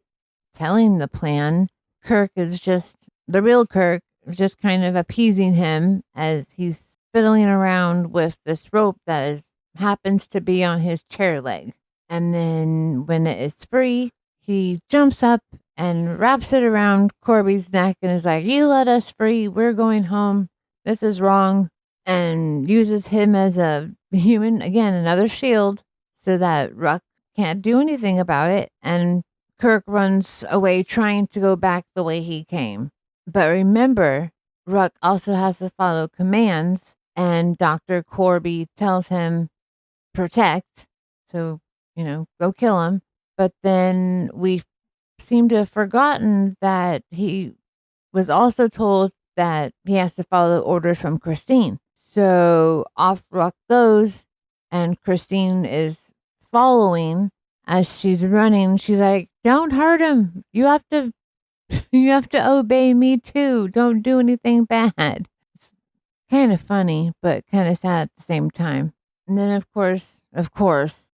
telling the plan, Kirk is just, the real Kirk, just kind of appeasing him as he's fiddling around with this rope that happens to be on his chair leg. And then when it is free, he jumps up and wraps it around Corby's neck and is like, "You let us free. We're going home. This is wrong." And uses him as a human, again, another shield, so that Ruck can't do anything about it. And Kirk runs away trying to go back the way he came. But remember, Ruck also has to follow commands, and Dr. Corby tells him, protect. So, go kill him. But then we seem to have forgotten that he was also told that he has to follow orders from Christine. So off Ruck goes, and Christine is following as she's running. She's like, "Don't hurt him. You have to obey me too. Don't do anything bad." It's kind of funny, but kind of sad at the same time. And then of course,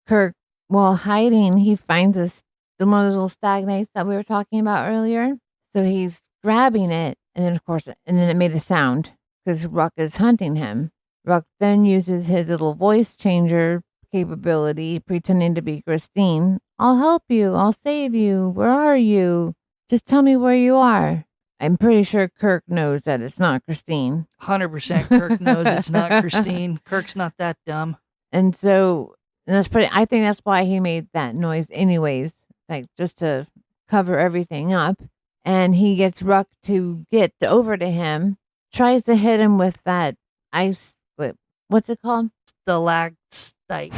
Kirk, while hiding, he finds one of those little stagnates that we were talking about earlier. So he's grabbing it, and then it made a sound because Ruck is hunting him. Ruck then uses his little voice changer capability, pretending to be Christine. "I'll help you. I'll save you. Where are you? Just tell me where you are." I'm pretty sure Kirk knows that it's not Christine. 100% Kirk knows it's not Christine. Kirk's not that dumb. And so I think that's why he made that noise anyways, like just to cover everything up. And he gets Ruck to get over to him, tries to hit him with that ice whip. What's it called? Stalactite.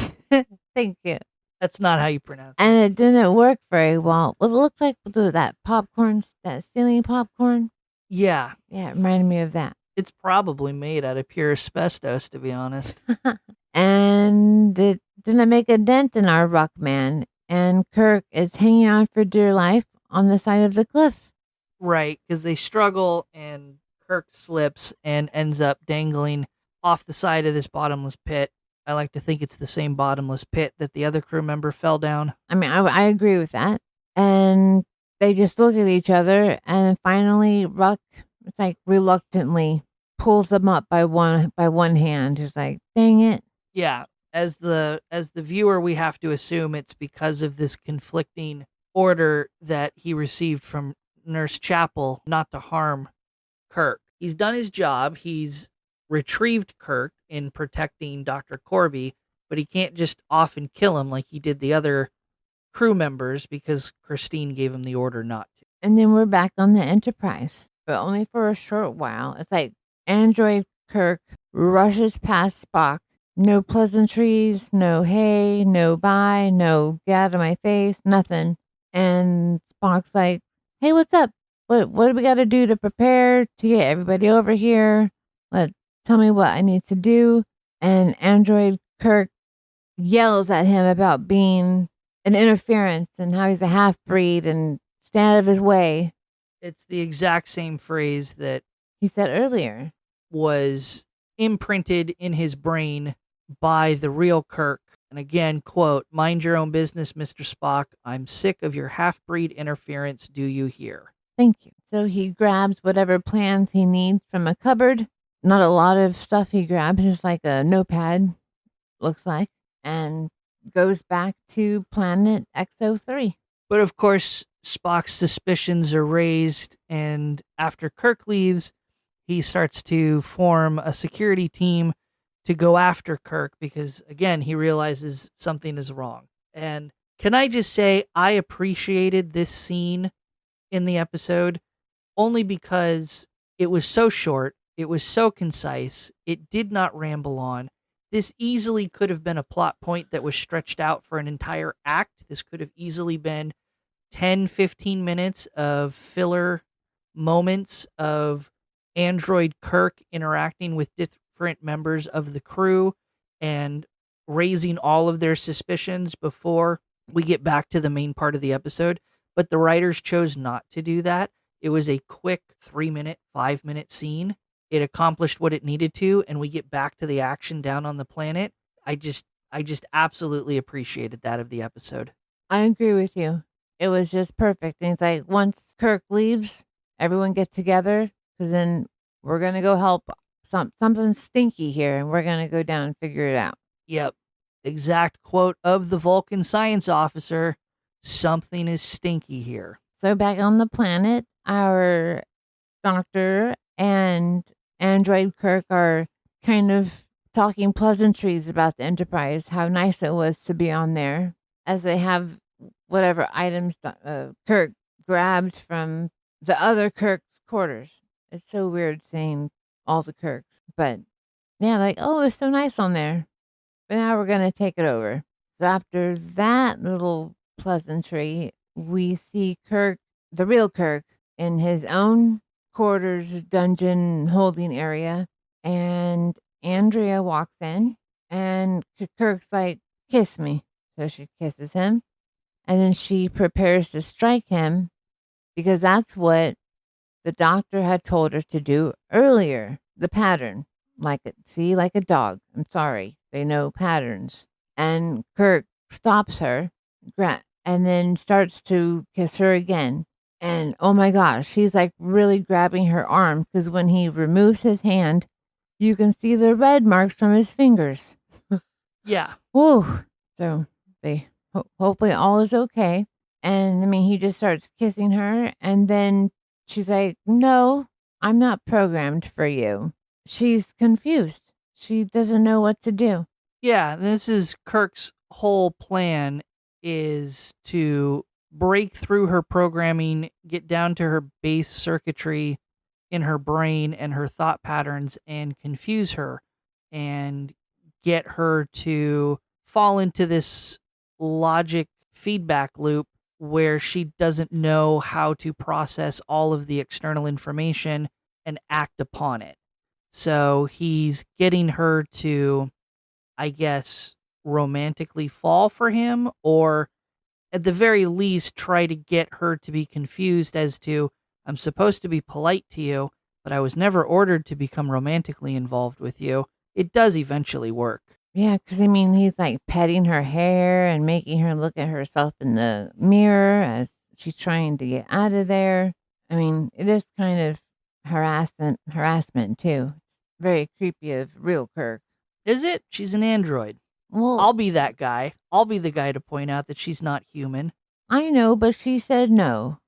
Thank you. That's not how you pronounce it. And it didn't work very well. What it looks like that popcorn, that ceiling popcorn. Yeah. Yeah, it reminded me of that. It's probably made out of pure asbestos, to be honest. And it didn't make a dent in our Ruck man. And Kirk is hanging on for dear life on the side of the cliff. Right, because they struggle, and Kirk slips and ends up dangling off the side of this bottomless pit. I like to think it's the same bottomless pit that the other crew member fell down. I mean, I agree with that. And they just look at each other, and finally Ruck, it's like reluctantly pulls them up by one hand. He's like, "Dang it." Yeah, as the viewer, we have to assume it's because of this conflicting order that he received from Nurse Chapel not to harm Kirk. He's done his job. He's retrieved Kirk in protecting Dr. Corby, but he can't just off and kill him like he did the other crew members because Christine gave him the order not to. And then we're back on the Enterprise, but only for a short while. It's like Android Kirk rushes past Spock. No pleasantries, no hey, no bye, no get out of my face, nothing. And Spock's like, "Hey, what's up? What do we got to do to prepare to get everybody over here? Tell me what I need to do." And Android Kirk yells at him about being an interference and how he's a half-breed and stand out of his way. It's the exact same phrase that he said earlier was imprinted in his brain by the real Kirk. And again, quote, "Mind your own business, Mr. Spock. I'm sick of your half-breed interference. Do you hear?" Thank you. So he grabs whatever plans he needs from a cupboard. Not a lot of stuff he grabs, just like a notepad, looks like, and goes back to planet XO3. But of course, Spock's suspicions are raised, and after Kirk leaves, he starts to form a security team to go after Kirk because, again, he realizes something is wrong. And can I just say, I appreciated this scene in the episode only because it was so short, it was so concise, it did not ramble on. This easily could have been a plot point that was stretched out for an entire act. This could have easily been 10, 15 minutes of filler moments of Android Kirk interacting with different members of the crew and raising all of their suspicions before we get back to the main part of the episode. But the writers chose not to do that. It was a quick 3-minute, 5-minute scene. It accomplished what it needed to, and we get back to the action down on the planet. I just absolutely appreciated that of the episode. I agree with you. It was just perfect. And it's like once Kirk leaves, everyone gets together because then we're gonna go help something stinky here, and we're gonna go down and figure it out. Yep. Exact quote of the Vulcan science officer. Something is stinky here. So back on the planet, our doctor and android Kirk are kind of talking pleasantries about the Enterprise, how nice it was to be on there, as they have whatever items Kirk grabbed from the other Kirk's quarters. It's so weird saying all the Kirks, but yeah, like, oh, it's so nice on there. But now we're going to take it over. So after that little pleasantry, we see Kirk, the real Kirk, in his own quarters dungeon holding area. And Andrea walks in and Kirk's like, kiss me. So she kisses him. And then she prepares to strike him because that's what the doctor had told her to do earlier. The pattern. Like a dog. I'm sorry. They know patterns. And Kirk stops her and then starts to kiss her again. And oh my gosh, he's like really grabbing her arm because when he removes his hand, you can see the red marks from his fingers. Yeah. Woo. So they hopefully all is okay. And I mean, he just starts kissing her. And then she's like, no, I'm not programmed for you. She's confused. She doesn't know what to do. Yeah, this is Kirk's whole plan, is to break through her programming, get down to her base circuitry in her brain and her thought patterns and confuse her and get her to fall into this logic feedback loop where she doesn't know how to process all of the external information and act upon it. So he's getting her to, I guess, romantically fall for him, or at the very least try to get her to be confused as to, I'm supposed to be polite to you, but I was never ordered to become romantically involved with you. It does eventually work. Yeah, because I mean, he's like petting her hair and making her look at herself in the mirror as she's trying to get out of there. I mean, it is kind of harassment too. Very creepy of real Kirk. Is it? She's an android. Well, I'll be that guy. I'll be the guy to point out that she's not human. I know, but she said no.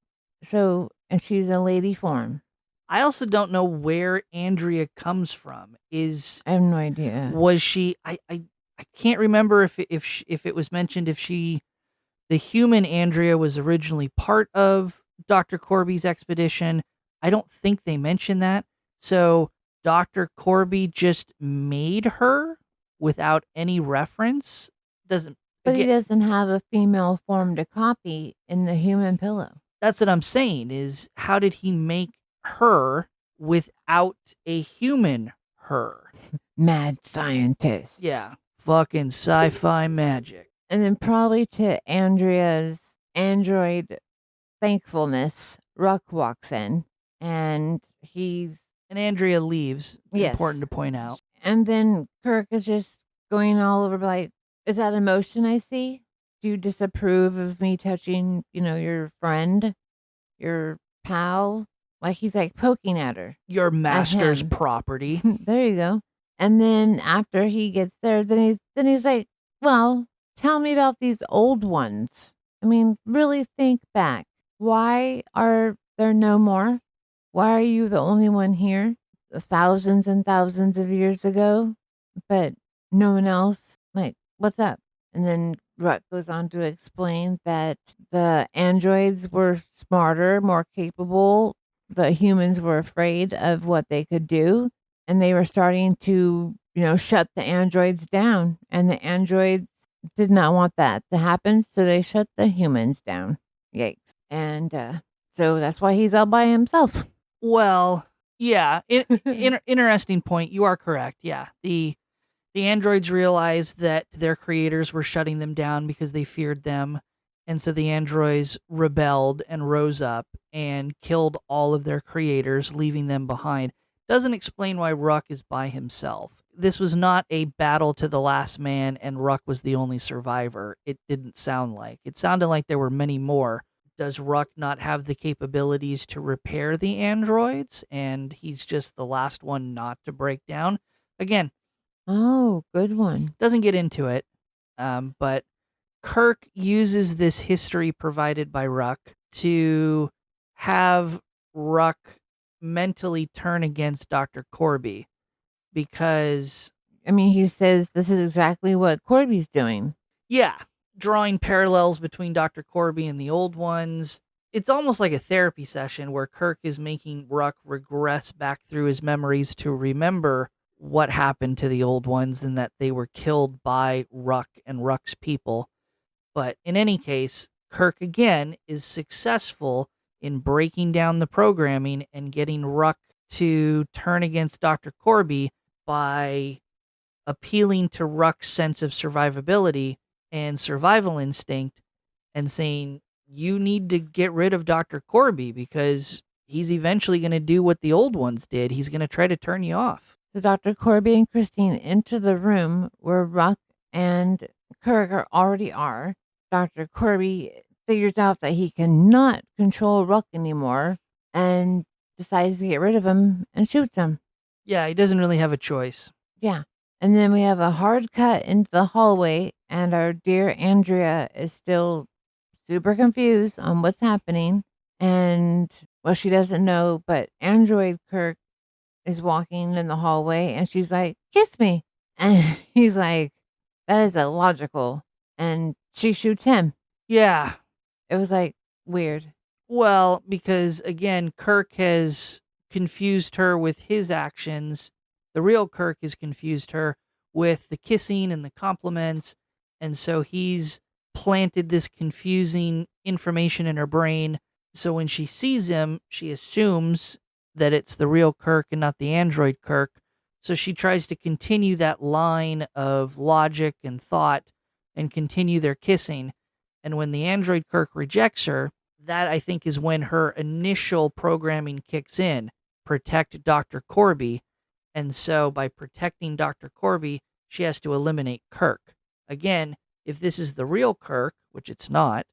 So, and she's a lady form. I also don't know where Andrea comes from. I have no idea. Was she? I can't remember if it was mentioned if the human Andrea was originally part of Dr. Corby's expedition. I don't think they mentioned that. So Dr. Corby just made her without any reference. But he doesn't have a female form to copy in the human pillow. That's what I'm saying, is how did he make her without a human her? Mad scientist. Yeah. Fucking sci-fi magic. And then probably to Andrea's android thankfulness, Ruck walks in and Andrea leaves. Yes. Important to point out. And then Kirk is just going all over like, is that emotion I see? Do you disapprove of me touching, your friend, your pal? Like he's like poking at her. Your master's property. There you go. And then after he gets there, then he's like, well, tell me about these old ones. I mean, really think back. Why are there no more? Why are you the only one here? Thousands and thousands of years ago, but no one else? Like, what's up? And then Ruck goes on to explain that the androids were smarter, more capable. The humans were afraid of what they could do, and they were starting to, shut the androids down. And the androids did not want that to happen, so they shut the humans down. Yikes. And so that's why he's all by himself. Well, yeah. Interesting point. You are correct. Yeah. The androids realized that their creators were shutting them down because they feared them. And so the androids rebelled and rose up and killed all of their creators, leaving them behind. Doesn't explain why Ruck is by himself. This was not a battle to the last man and Ruck was the only survivor. It didn't sound like. It sounded like there were many more. Does Ruck not have the capabilities to repair the androids and he's just the last one not to break down? Again, Oh, good one. doesn't get into it, but Kirk uses this history provided by Ruck to have Ruck mentally turn against Dr. Corby because, I mean, he says this is exactly what Corby's doing. yeah, drawing parallels between Dr. Corby and the old ones. It's almost like a therapy session where Kirk is making Ruck regress back through his memories to remember what happened to the old ones and that they were killed by Ruck and Ruck's people. But in any case, Kirk again is successful in breaking down the programming and getting Ruck to turn against Dr. Corby by appealing to Ruck's sense of survivability and survival instinct and saying, you need to get rid of Dr. Corby because he's eventually going to do what the old ones did. He's going to try to turn you off. So Dr. Corby and Christine enter the room where Ruck and Kirk already are. Dr. Corby figures out that he cannot control Ruck anymore and decides to get rid of him and shoots him. Yeah, he doesn't really have a choice. Yeah. And then we have a hard cut into the hallway, and our dear Andrea is still super confused on what's happening. And, well, she doesn't know, but Android Kirk is walking in the hallway, and she's like, kiss me. And he's like, that is illogical. And she shoots him. Yeah. It was like weird. Well, because again, Kirk has confused her with his actions. The real Kirk has confused her with the kissing and the compliments. And so he's planted this confusing information in her brain. So when she sees him, she assumes that it's the real Kirk and not the android Kirk. So she tries to continue that line of logic and thought and continue their kissing. And when the android Kirk rejects her, that I think is when her initial programming kicks in. Protect Dr. Corby. And so by protecting Dr. Corby, she has to eliminate Kirk. Again, if this is the real Kirk, which it's not,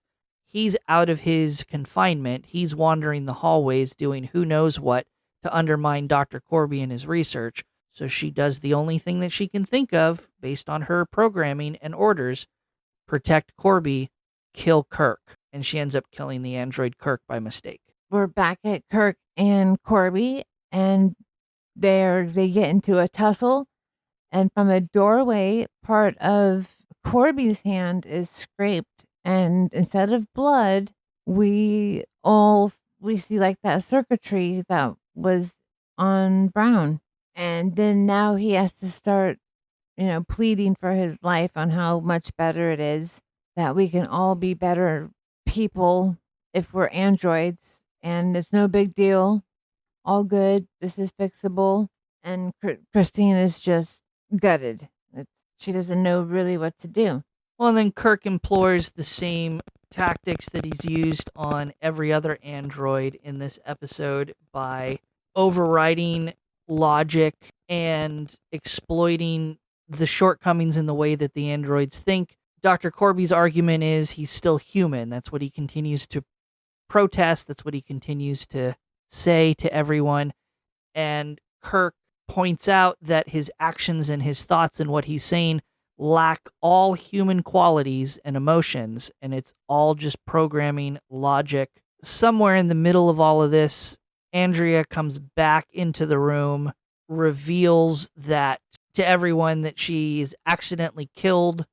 he's out of his confinement. He's wandering the hallways doing who knows what to undermine Dr. Corby and his research. So she does the only thing that she can think of based on her programming and orders. Protect Corby, kill Kirk. And she ends up killing the android Kirk by mistake. We're back at Kirk and Corby, and they get into a tussle. And from a doorway, part of Corby's hand is scraped, and instead of blood, we see like that circuitry that was on Brown. And then now he has to start, pleading for his life on how much better it is that we can all be better people if we're androids, and it's no big deal. All good. This is fixable. And Christine is just gutted. She doesn't know really what to do. Well, and then Kirk employs the same tactics that he's used on every other android in this episode by overriding logic and exploiting the shortcomings in the way that the androids think. Dr. Corby's argument is he's still human. That's what he continues to protest. That's what he continues to say to everyone. And Kirk points out that his actions and his thoughts and what he's saying lack all human qualities and emotions, and it's all just programming logic. Somewhere in the middle of all of this, Andrea comes back into the room, reveals that to everyone that she's accidentally killed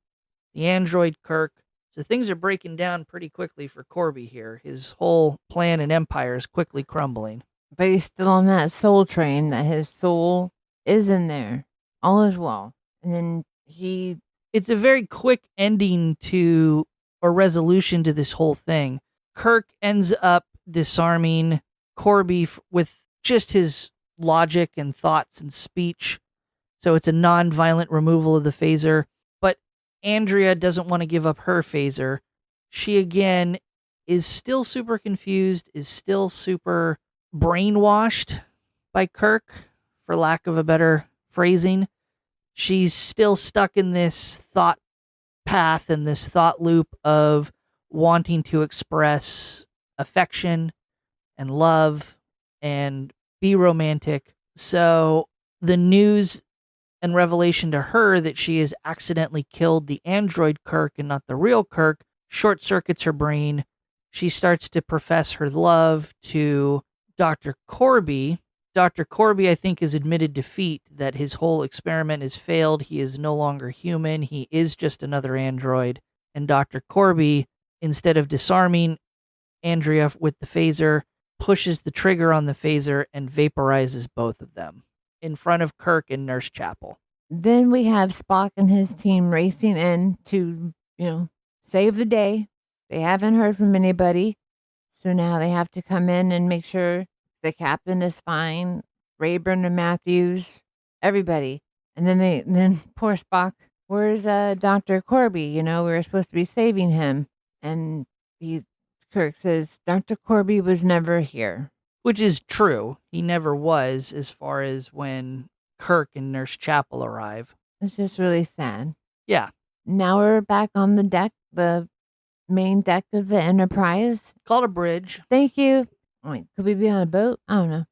the android Kirk. So things are breaking down pretty quickly for Corby here. His whole plan and empire is quickly crumbling. But he's still on that soul train, that his soul is in there. All is well. And then it's a very quick ending to or resolution to this whole thing. Kirk ends up disarming Corby with just his logic and thoughts and speech. So it's a non-violent removal of the phaser. But Andrea doesn't want to give up her phaser. She again is still super confused, is still super brainwashed by Kirk, for lack of a better phrasing. She's still stuck in this thought path and this thought loop of wanting to express affection and love and be romantic. So the news and revelation to her that she has accidentally killed the android Kirk and not the real Kirk short circuits her brain. She starts to profess her love to Dr. Corby. Dr. Corby, I think, has admitted defeat, that his whole experiment has failed. He is no longer human. He is just another android. And Dr. Corby, instead of disarming Andrea with the phaser, pushes the trigger on the phaser and vaporizes both of them in front of Kirk and Nurse Chapel. Then we have Spock and his team racing in to, save the day. They haven't heard from anybody. So now they have to come in and make sure the captain is fine, Rayburn and Matthews, everybody. And then poor Spock, where's Dr. Corby? We were supposed to be saving him. And Kirk says, Dr. Corby was never here. Which is true. He never was, as far as when Kirk and Nurse Chapel arrive. It's just really sad. Yeah. Now we're back on the deck, the main deck of the Enterprise. Called a bridge. Thank you. Wait, could we be on a boat? I don't know.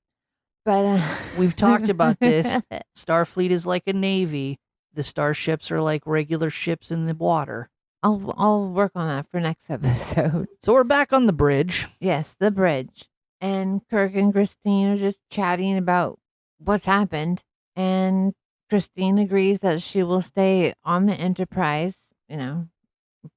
But we've talked about this. Starfleet is like a navy. The starships are like regular ships in the water. I'll work on that for next episode. So we're back on the bridge. Yes, the bridge. And Kirk and Christine are just chatting about what's happened. And Christine agrees that she will stay on the Enterprise,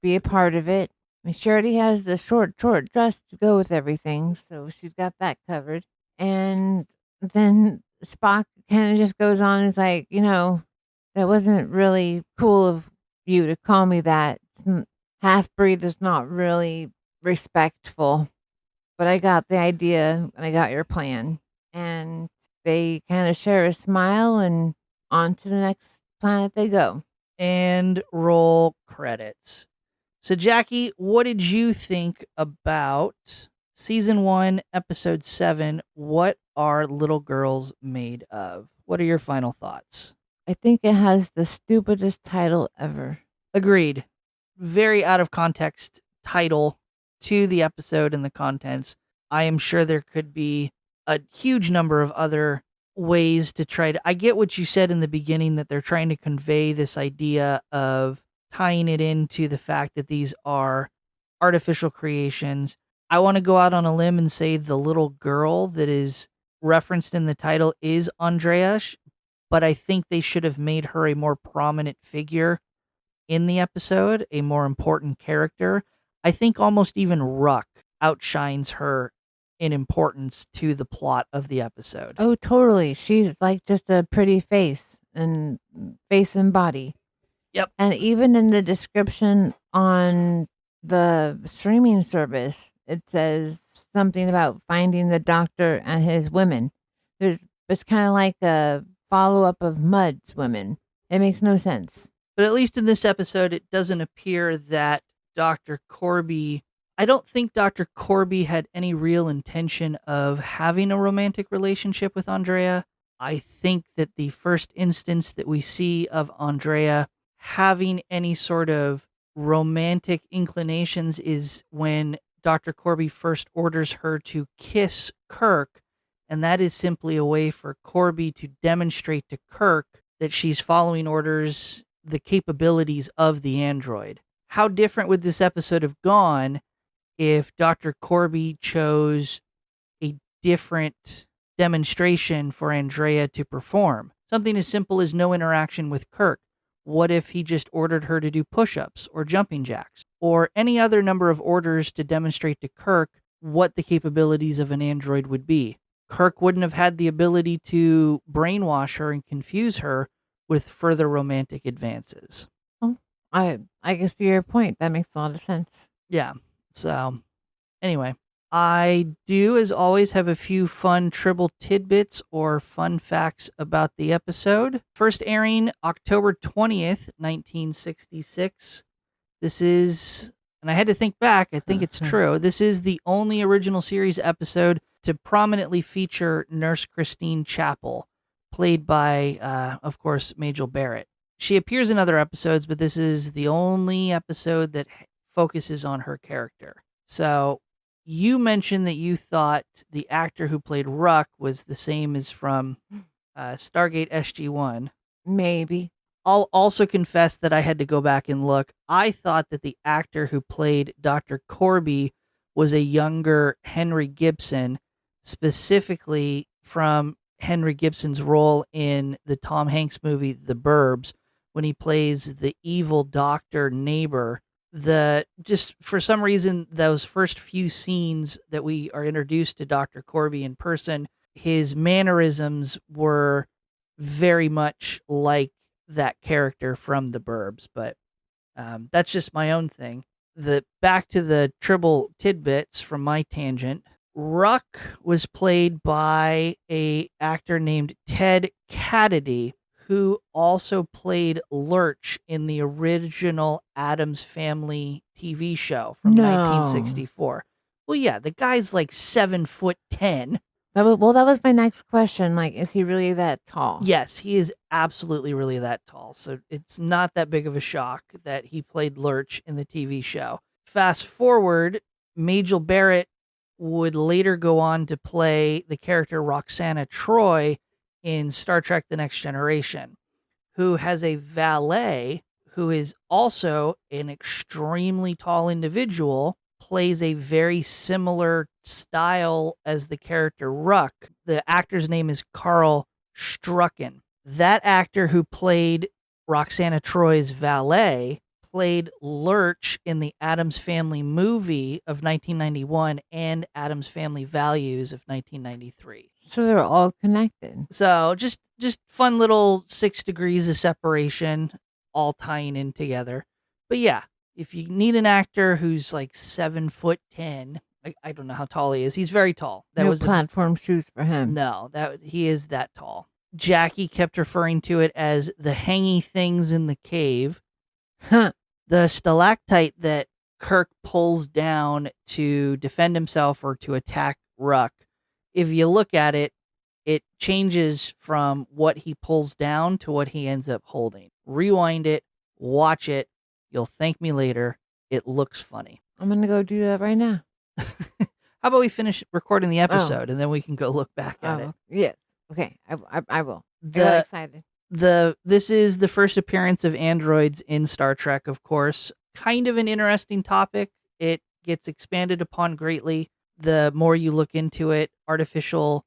be a part of it. I mean, she already has the short dress to go with everything, so she's got that covered. And then Spock kind of just goes on and is like, that wasn't really cool of you to call me that. Half-breed is not really respectful. But I got the idea and I got your plan. And they kind of share a smile and on to the next planet they go. And roll credits. So, Jaci, what did you think about Season 1, Episode 7, What Are Little Girls Made Of? What are your final thoughts? I think it has the stupidest title ever. Agreed. Very out of context title to the episode and the contents. I am sure there could be a huge number of other ways to try to... I get what you said in the beginning, that they're trying to convey this idea of tying it into the fact that these are artificial creations. I want to go out on a limb and say the little girl that is referenced in the title is Andrea, but I think they should have made her a more prominent figure in the episode, a more important character. I think almost even Ruck outshines her in importance to the plot of the episode. Oh, totally. She's like just a pretty face and body. Yep. And even in the description on the streaming service, it says something about finding the doctor and his women. It's kind of like a follow-up of Mud's women. It makes no sense. But at least in this episode, it doesn't appear that Dr. Corby... I don't think Dr. Corby had any real intention of having a romantic relationship with Andrea. I think that the first instance that we see of Andrea having any sort of romantic inclinations is when Dr. Corby first orders her to kiss Kirk, and that is simply a way for Corby to demonstrate to Kirk that she's following orders, the capabilities of the android. How different would this episode have gone if Dr. Corby chose a different demonstration for Andrea to perform? Something as simple as no interaction with Kirk. What if he just ordered her to do push-ups or jumping jacks or any other number of orders to demonstrate to Kirk what the capabilities of an android would be? Kirk wouldn't have had the ability to brainwash her and confuse her with further romantic advances. Oh, I can see your point. That makes a lot of sense. Yeah. So, anyway, I do, as always, have a few fun Tribble tidbits or fun facts about the episode. First airing October 20th, 1966. This is And I had to think back. I think it's true. This is the only original series episode to prominently feature Nurse Christine Chapel, played by, of course, Majel Barrett. She appears in other episodes, but this is the only episode that focuses on her character. So you mentioned that you thought the actor who played Ruck was the same as from Stargate SG-1. Maybe. I'll also confess that I had to go back and look. I thought that the actor who played Dr. Corby was a younger Henry Gibson, specifically from Henry Gibson's role in the Tom Hanks movie The Burbs, when he plays the evil doctor neighbor. Just for some reason, those first few scenes that we are introduced to Dr. Corby in person, his mannerisms were very much like that character from The Burbs, but that's just my own thing. Back to the tribble tidbits from my tangent. Ruck was played by a actor named Ted Cattedy, who also played Lurch in the original Addams Family TV show from 1964. Well, yeah, the guy's like 7'10". That was my next question. Like, is he really that tall? Yes, he is absolutely really that tall. So it's not that big of a shock that he played Lurch in the TV show. Fast forward, Majel Barrett would later go on to play the character Roxana Troy in Star Trek The Next Generation, who has a valet who is also an extremely tall individual, plays a very similar style as the character Ruck. The actor's name is Carl Strucken. That actor who played Roxana Troy's valet played Lurch in the Addams Family movie of 1991 and Addams Family Values of 1993. So they're all connected. So just fun little 6 degrees of separation, all tying in together. But yeah, if you need an actor who's like 7'10", I don't know how tall he is. He's very tall. That no was platform shoes for him. No, he is that tall. Jaci kept referring to it as the hangy things in the cave. Huh. The stalactite that Kirk pulls down to defend himself or to attack Ruck, if you look at it, it changes from what he pulls down to what he ends up holding. Rewind it, watch it. You'll thank me later. It looks funny. I'm going to go do that right now. How about we finish recording the episode and then we can go look back at it? Yes. Okay. I will. I got excited. This is the first appearance of androids in Star Trek, of course. Kind of an interesting topic. It gets expanded upon greatly the more you look into it. Artificial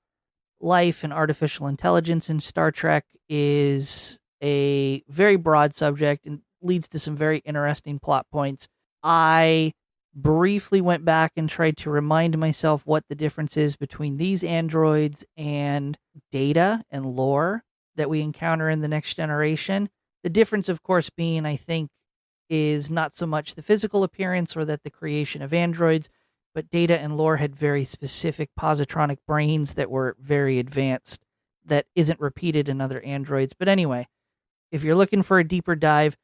life and artificial intelligence in Star Trek is a very broad subject and leads to some very interesting plot points. I briefly went back and tried to remind myself what the difference is between these androids and data and lore that we encounter in The Next Generation. The difference, of course, being, I think, is not so much the physical appearance or that the creation of androids, but Data and Lore had very specific positronic brains that were very advanced that isn't repeated in other androids. But anyway, if you're looking for a deeper dive,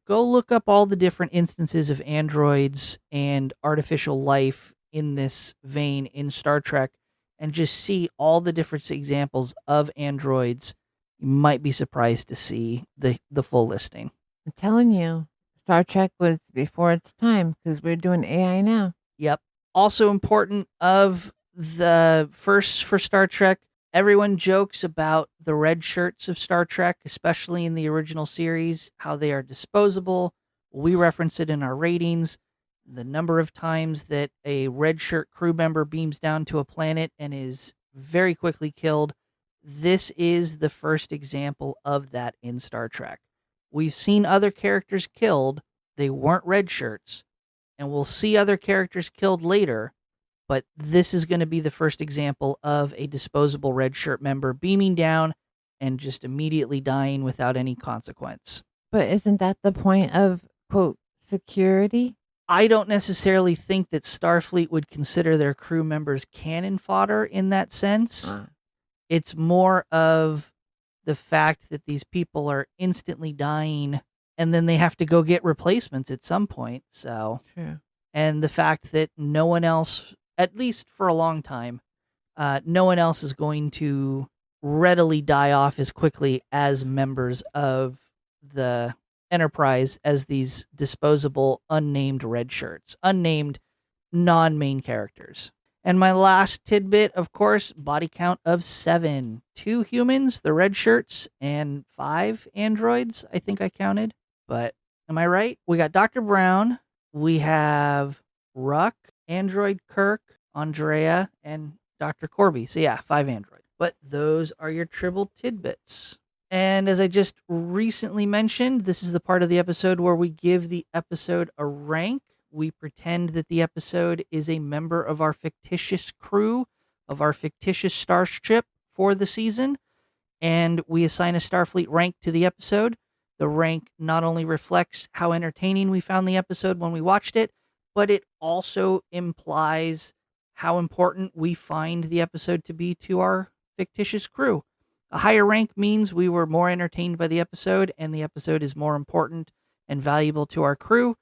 go look up all the different instances of androids and artificial life in this vein in Star Trek and just see all the different examples of androids. You might be surprised to see the full listing. I'm telling you, Star Trek was before its time because we're doing AI now. Yep. Also important of the first for Star Trek, everyone jokes about the red shirts of Star Trek, especially in the original series, how they are disposable. We reference it in our ratings. The number of times that a red shirt crew member beams down to a planet and is very quickly killed. This is the first example of that in Star Trek. We've seen other characters killed. They weren't red shirts. And we'll see other characters killed later. But this is going to be the first example of a disposable red shirt member beaming down and just immediately dying without any consequence. But isn't that the point of, quote, security? I don't necessarily think that Starfleet would consider their crew members cannon fodder in that sense. It's more of the fact that these people are instantly dying and then they have to go get replacements at some point. So, True. and the fact that no one else, at least for a long time, no one else is going to readily die off as quickly as members of the Enterprise as these disposable, unnamed red shirts, unnamed non-main characters. And my last tidbit, of course, body count of 7. 2 humans, the red shirts, and 5 androids, I think I counted. But am I right? We got Dr. Brown, we have Ruck, Android Kirk, Andrea, and Dr. Corby. So yeah, 5 androids. But those are your Tribble tidbits. And as I just recently mentioned, this is the part of the episode where we give the episode a rank. We pretend that the episode is a member of our fictitious crew, of our fictitious starship for the season, and we assign a Starfleet rank to the episode. The rank not only reflects how entertaining we found the episode when we watched it, but it also implies how important we find the episode to be to our fictitious crew. A higher rank means we were more entertained by the episode, and the episode is more important and valuable to our crew.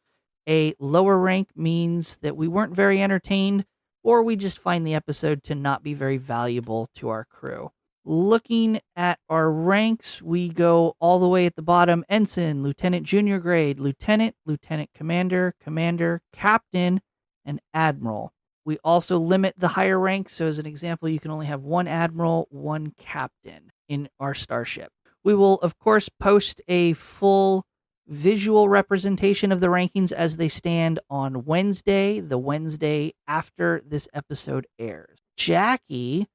A lower rank means that we weren't very entertained, or we just find the episode to not be very valuable to our crew. Looking at our ranks, we go all the way at the bottom: ensign, lieutenant junior grade, lieutenant, lieutenant commander, commander, captain, and admiral. We also limit the higher ranks, so as an example, you can only have 1 admiral, 1 captain in our starship. We will, of course, post a full visual representation of the rankings as they stand on Wednesday, the Wednesday after this episode airs. Jaci,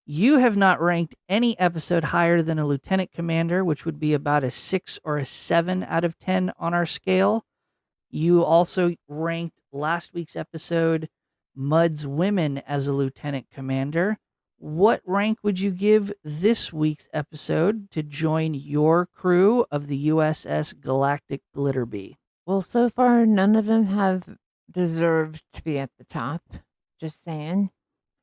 you have not ranked any episode higher than a lieutenant commander, which would be about a 6 or a 7 out of 10 on our scale. You also ranked last week's episode, Mud's Women, as a lieutenant commander. What rank would you give this week's episode to join your crew of the USS Galactic Glitterbee? Well, so far, none of them have deserved to be at the top. Just saying.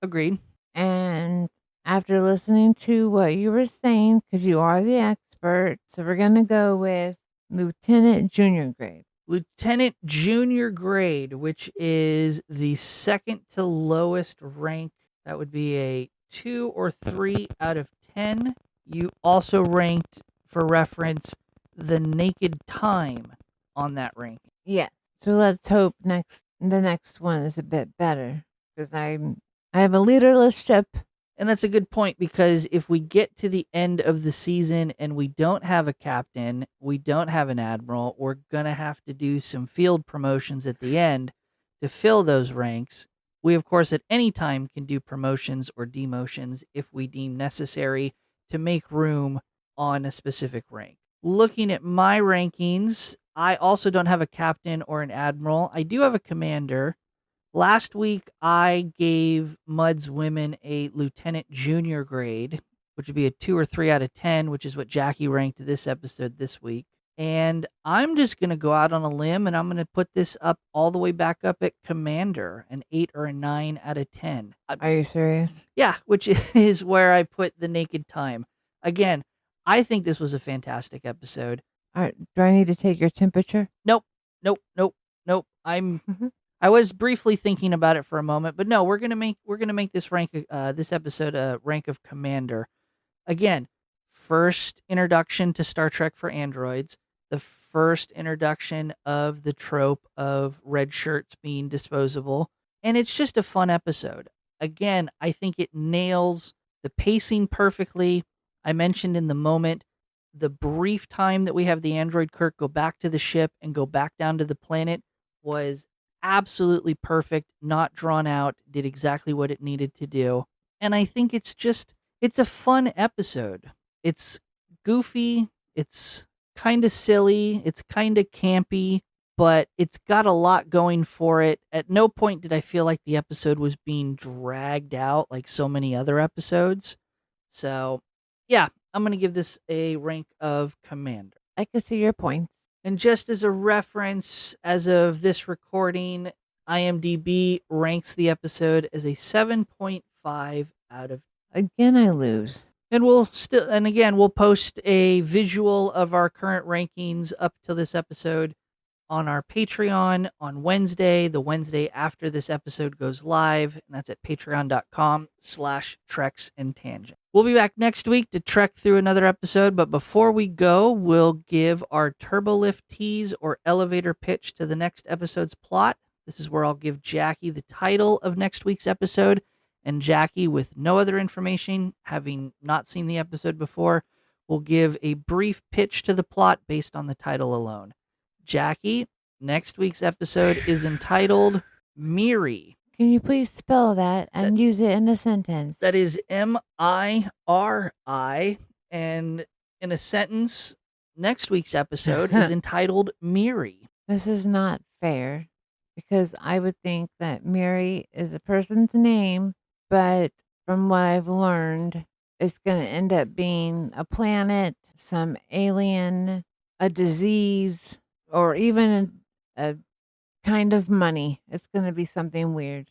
Agreed. And after listening to what you were saying, because you are the expert, so we're going to go with Lieutenant Junior Grade. Lieutenant Junior Grade, which is the second to lowest rank. That would be a 2 or 3 out of 10. You also ranked, for reference, the naked time on that ranking. Yes. So let's hope the next one is a bit better, because I have a leaderless ship. And that's a good point, because if we get to the end of the season and we don't have a captain, we don't have an admiral, we're going to have to do some field promotions at the end to fill those ranks. We, of course, at any time can do promotions or demotions if we deem necessary to make room on a specific rank. Looking at my rankings, I also don't have a captain or an admiral. I do have a commander. Last week, I gave Mud's Women a lieutenant junior grade, which would be a 2 or 3 out of 10, which is what Jaci ranked this episode this week. And I'm just going to go out on a limb, and I'm going to put this up all the way back up at commander, an 8 or a 9 out of 10. Are you serious? Yeah, which is where I put the naked time. Again, I think this was a fantastic episode. All right, do I need to take your temperature? Nope. I was briefly thinking about it for a moment, but no, we're gonna make this this episode a rank of commander. Again, first introduction to Star Trek for androids, the first introduction of the trope of red shirts being disposable, and it's just a fun episode. Again, I think it nails the pacing perfectly. I mentioned in the moment the brief time that we have the android Kirk go back to the ship and go back down to the planet was absolutely perfect, not drawn out, did exactly what it needed to do. And I think it's a fun episode. It's goofy, it's kind of silly, it's kind of campy, but it's got a lot going for it. At no point did I feel like the episode was being dragged out like so many other episodes. So, yeah, I'm going to give this a rank of commander. I can see your point. And just as a reference, as of this recording, IMDb ranks the episode as a 7.5 out of. Again, I lose. And we'll post a visual of our current rankings up to this episode on our Patreon on Wednesday, the Wednesday after this episode goes live, and that's at patreon.com/Treks and Tangent. We'll be back next week to trek through another episode, but before we go, we'll give our turbolift tease or elevator pitch to the next episode's plot. This is where I'll give Jaci the title of next week's episode, and Jaci, with no other information, having not seen the episode before, will give a brief pitch to the plot based on the title alone. Jaci, next week's episode is entitled Miri. Can you please spell that and use it in a sentence? That is Miri. And in a sentence, next week's episode is entitled Miri. This is not fair because I would think that Miri is a person's name, but from what I've learned, it's going to end up being a planet, some alien, a disease, or even a kind of money. It's going to be something weird.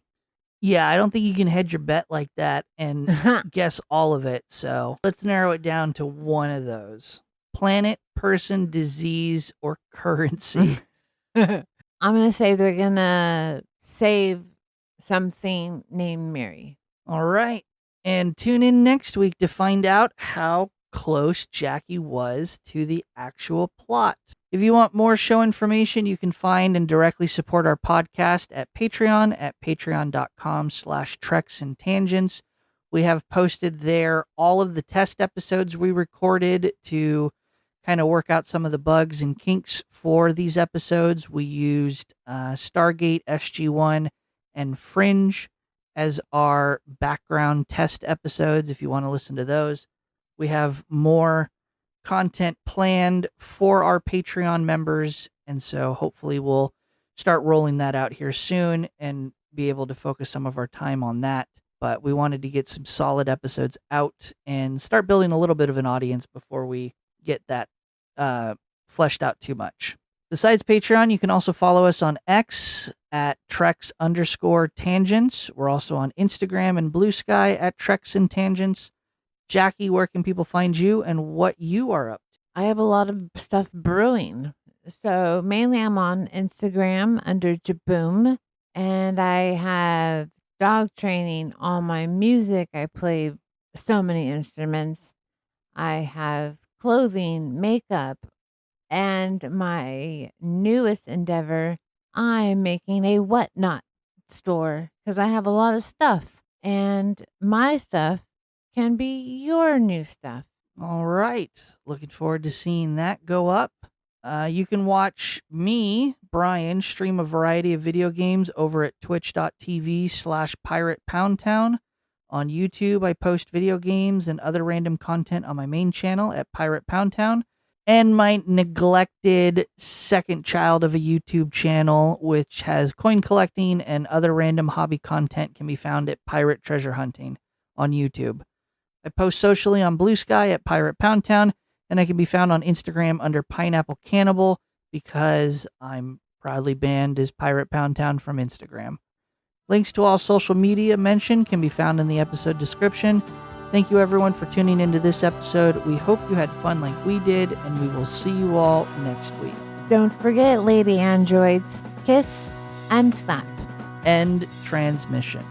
Yeah, I don't think you can hedge your bet like that and guess all of it. So let's narrow it down to one of those. Planet, person, disease, or currency. I'm going to say they're going to save something named Mary. All right. And tune in next week to find out how close Jaci was to the actual plot. If you want more show information, you can find and directly support our podcast at Patreon at patreon.com/Treks and Tangents. We have posted there all of the test episodes we recorded to kind of work out some of the bugs and kinks for these episodes. We used Stargate, SG-1, and Fringe as our background test episodes if you want to listen to those. We have more content planned for our Patreon members, and so hopefully we'll start rolling that out here soon and be able to focus some of our time on that. But we wanted to get some solid episodes out and start building a little bit of an audience before we get that fleshed out too much. Besides Patreon, you can also follow us on X at Treks_Tangents. We're also on Instagram and Blue Sky at Treks and Tangents. Jaci, where can people find you and what you are up to? I have a lot of stuff brewing. So mainly I'm on Instagram under Jaboom, and I have dog training on my music. I play so many instruments. I have clothing, makeup, and my newest endeavor, I'm making a whatnot store because I have a lot of stuff, and my stuff can be your new stuff. All right. Looking forward to seeing that go up. You can watch me, Brian, stream a variety of video games over at twitch.tv/PiratePoundTown. On YouTube, I post video games and other random content on my main channel at Pirate Poundtown. And my neglected second child of a YouTube channel, which has coin collecting and other random hobby content, can be found at Pirate Treasure Hunting on YouTube. I post socially on Blue Sky at Pirate Poundtown, and I can be found on Instagram under Pineapple Cannibal because I'm proudly banned as Pirate Poundtown from Instagram. Links to all social media mentioned can be found in the episode description. Thank you everyone for tuning into this episode. We hope you had fun like we did, and we will see you all next week. Don't forget, Lady Androids, kiss and slap. End transmission.